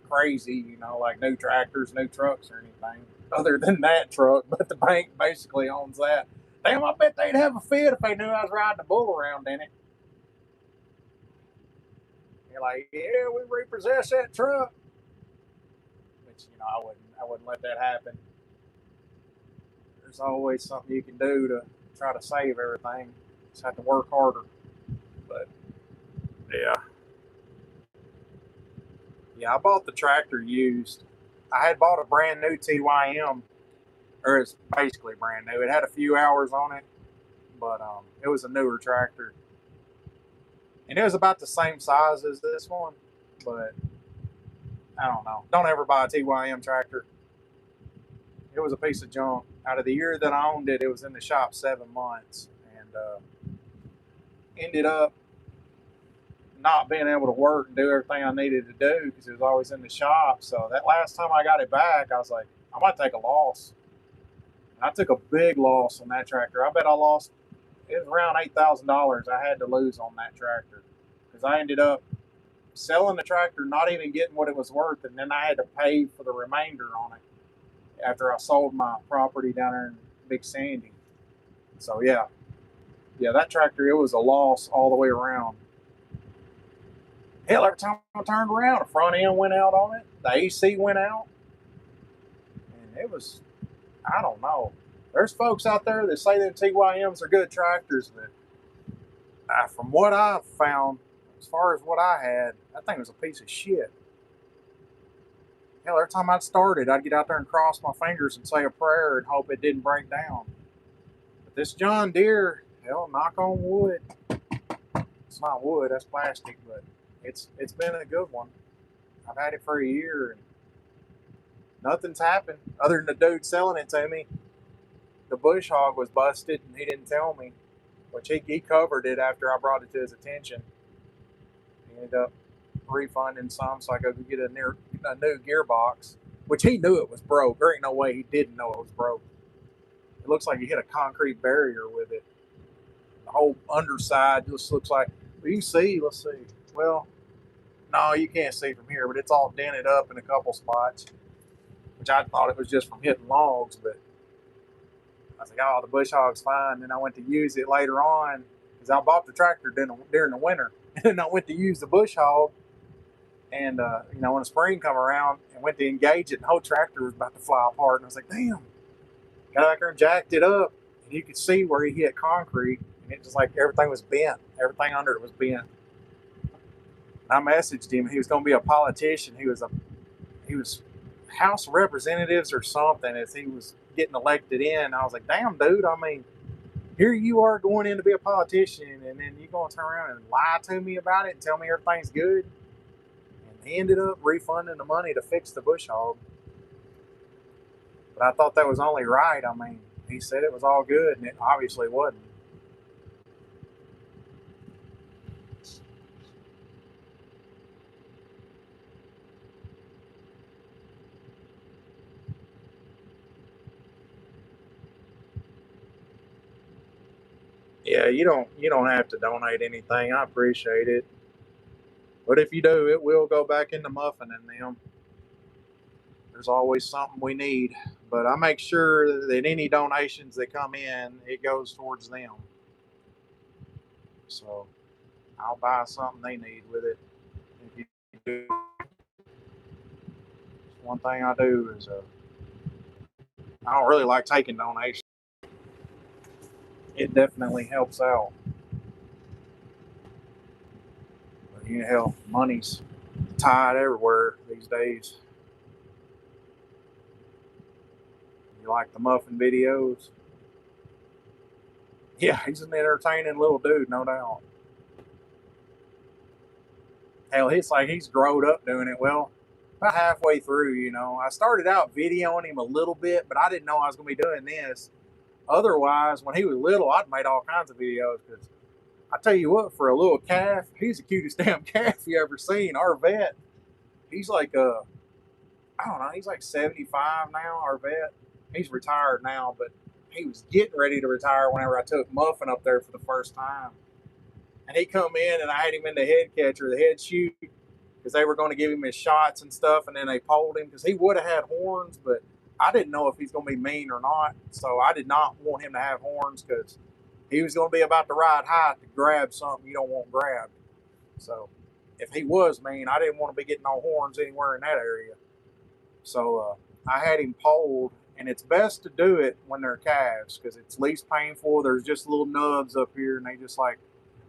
crazy, like new tractors, new trucks or anything other than that truck, but the bank basically owns that. Damn, I bet they'd have a fit if they knew I was riding a bull around in it. You're like, yeah, we repossess that truck. Which, I wouldn't let that happen. There's always something you can do to try to save everything. Just have to work harder. But yeah. Yeah, I bought the tractor used. I had bought a brand new TYM, or it's basically brand new. It had a few hours on it, but it was a newer tractor. And it was about the same size as this one, but I don't know. Don't ever buy a TYM tractor. It was a piece of junk. Out of the year that I owned it, it was in the shop 7 months, and ended up not being able to work and do everything I needed to do because it was always in the shop. So that last time I got it back, I was like, I might take a loss. And I took a big loss on that tractor. I bet I lost, it was around $8,000 I had to lose on that tractor because I ended up selling the tractor, not even getting what it was worth, and then I had to pay for the remainder on it after I sold my property down there in Big Sandy. So yeah, that tractor, it was a loss all the way around. Hell, every time I turned around, the front end went out on it, the AC went out, and it was, I don't know. There's folks out there that say that TYMs are good tractors, but from what I've found, as far as what I had, that thing was a piece of shit. Hell, every time I'd start it, I'd get out there and cross my fingers and say a prayer and hope it didn't break down. But this John Deere, hell, knock on wood. It's not wood, that's plastic, but it's been a good one. I've had it for a year and nothing's happened other than the dude selling it to me. The bush hog was busted and he didn't tell me, which he covered it after I brought it to his attention. He ended up refunding some so I could get a new gearbox, which he knew it was broke. There ain't no way he didn't know it was broke. It looks like he hit a concrete barrier with it. The whole underside just looks like, well, you see, let's see. Well, no, you can't see from here, but it's all dented up in a couple spots, which I thought it was just from hitting logs, but I was like, oh, the bush hog's fine. Then I went to use it later on because I bought the tractor during the winter, and I went to use the bush hog, and when the spring come around and went to engage it, and the whole tractor was about to fly apart, and I was like, damn. Got back there and jacked it up, and you could see where he hit concrete, and it just like everything was bent. Everything under it was bent. I messaged him. He was going to be a politician. He was House of Representatives or something as he was getting elected in. I was like, damn, dude. I mean, Here you are going in to be a politician, and then you're going to turn around and lie to me about it and tell me everything's good. And he ended up refunding the money to fix the bush hog. But I thought that was only right. I mean, he said it was all good, and it obviously wasn't. Yeah, you don't have to donate anything. I appreciate it. But if you do, it will go back into Muffin and them. There's always something we need. But I make sure that any donations that come in, it goes towards them. So I'll buy something they need with it. If you do, one thing I do is I don't really like taking donations. It definitely helps out. But you know, money's tied everywhere these days. You like the muffin videos? Yeah, he's an entertaining little dude, no doubt. Hell, it's like he's growed up doing it. Well, about halfway through, I started out videoing him a little bit, but I didn't know I was going to be doing this. Otherwise, when he was little, I'd made all kinds of videos because I tell you what, for a little calf, he's the cutest damn calf you ever seen. Our vet, he's like, I don't know, he's like 75 now, our vet. He's retired now, but he was getting ready to retire whenever I took Muffin up there for the first time. And he come in and I had him in the head catcher, the head shoot, because they were going to give him his shots and stuff, and then they pulled him because he would have had horns, but I didn't know if he's going to be mean or not, so I did not want him to have horns because he was going to be about to ride high to grab something you don't want grabbed. So if he was mean, I didn't want to be getting no horns anywhere in that area. So I had him polled, and it's best to do it when they're calves because it's least painful. There's just little nubs up here, and they just like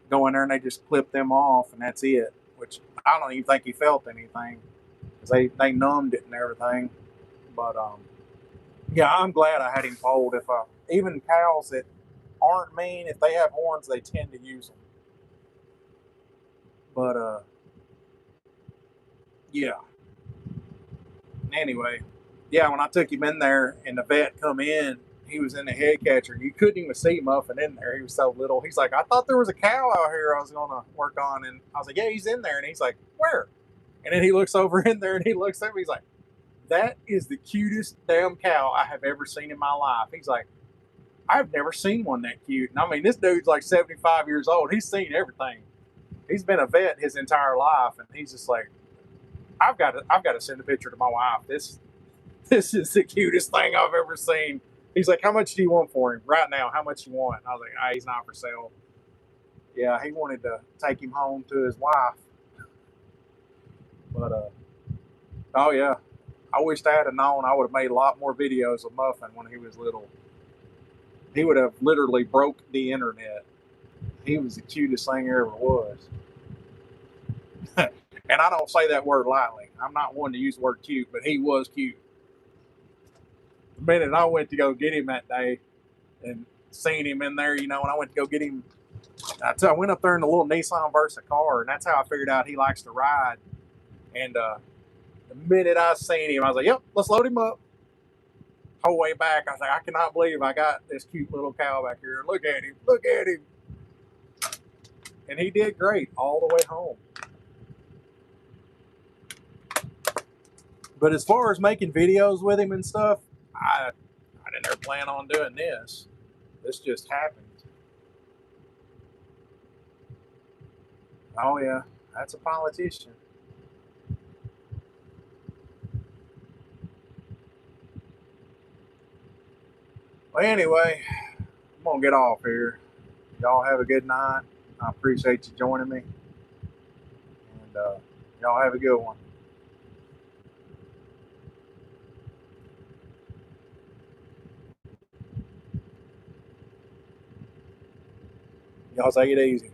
go in there and they just clip them off, and that's it. Which I don't even think he felt anything because they numbed it and everything. But yeah, I'm glad I had him polled. If even cows that aren't mean, if they have horns, they tend to use them. But yeah. Anyway, yeah, when I took him in there and the vet come in, he was in the head catcher. You couldn't even see Muffin in there. He was so little. He's like, I thought there was a cow out here I was going to work on. And I was like, yeah, he's in there. And he's like, where? And then he looks over in there and he looks at me. He's like, that is the cutest damn cow I have ever seen in my life. He's like, I've never seen one that cute. And I mean, this dude's like 75 years old. He's seen everything. He's been a vet his entire life. And he's just like, I've got to send a picture to my wife. This is the cutest thing I've ever seen. He's like, how much do you want for him right now? How much you want? I was like, he's not for sale. Yeah, he wanted to take him home to his wife. But oh yeah, I wished I had known. I would have made a lot more videos of Muffin when he was little. He would have literally broke the internet. He was the cutest thing there ever was. And I don't say that word lightly. I'm not one to use the word cute, but he was cute. The minute I went to go get him that day and seen him in there, when I went to go get him, I went up there in the little Nissan Versa car, and that's how I figured out he likes to ride. And the minute I seen him, I was like, yep, let's load him up. Whole way back, I was like, I cannot believe I got this cute little cow back here. Look at him. Look at him. And he did great all the way home. But as far as making videos with him and stuff, I didn't ever plan on doing this. This just happened. Oh, yeah, that's a politician. Well, anyway, I'm going to get off here. Y'all have a good night. I appreciate you joining me. And y'all have a good one. Y'all take it easy.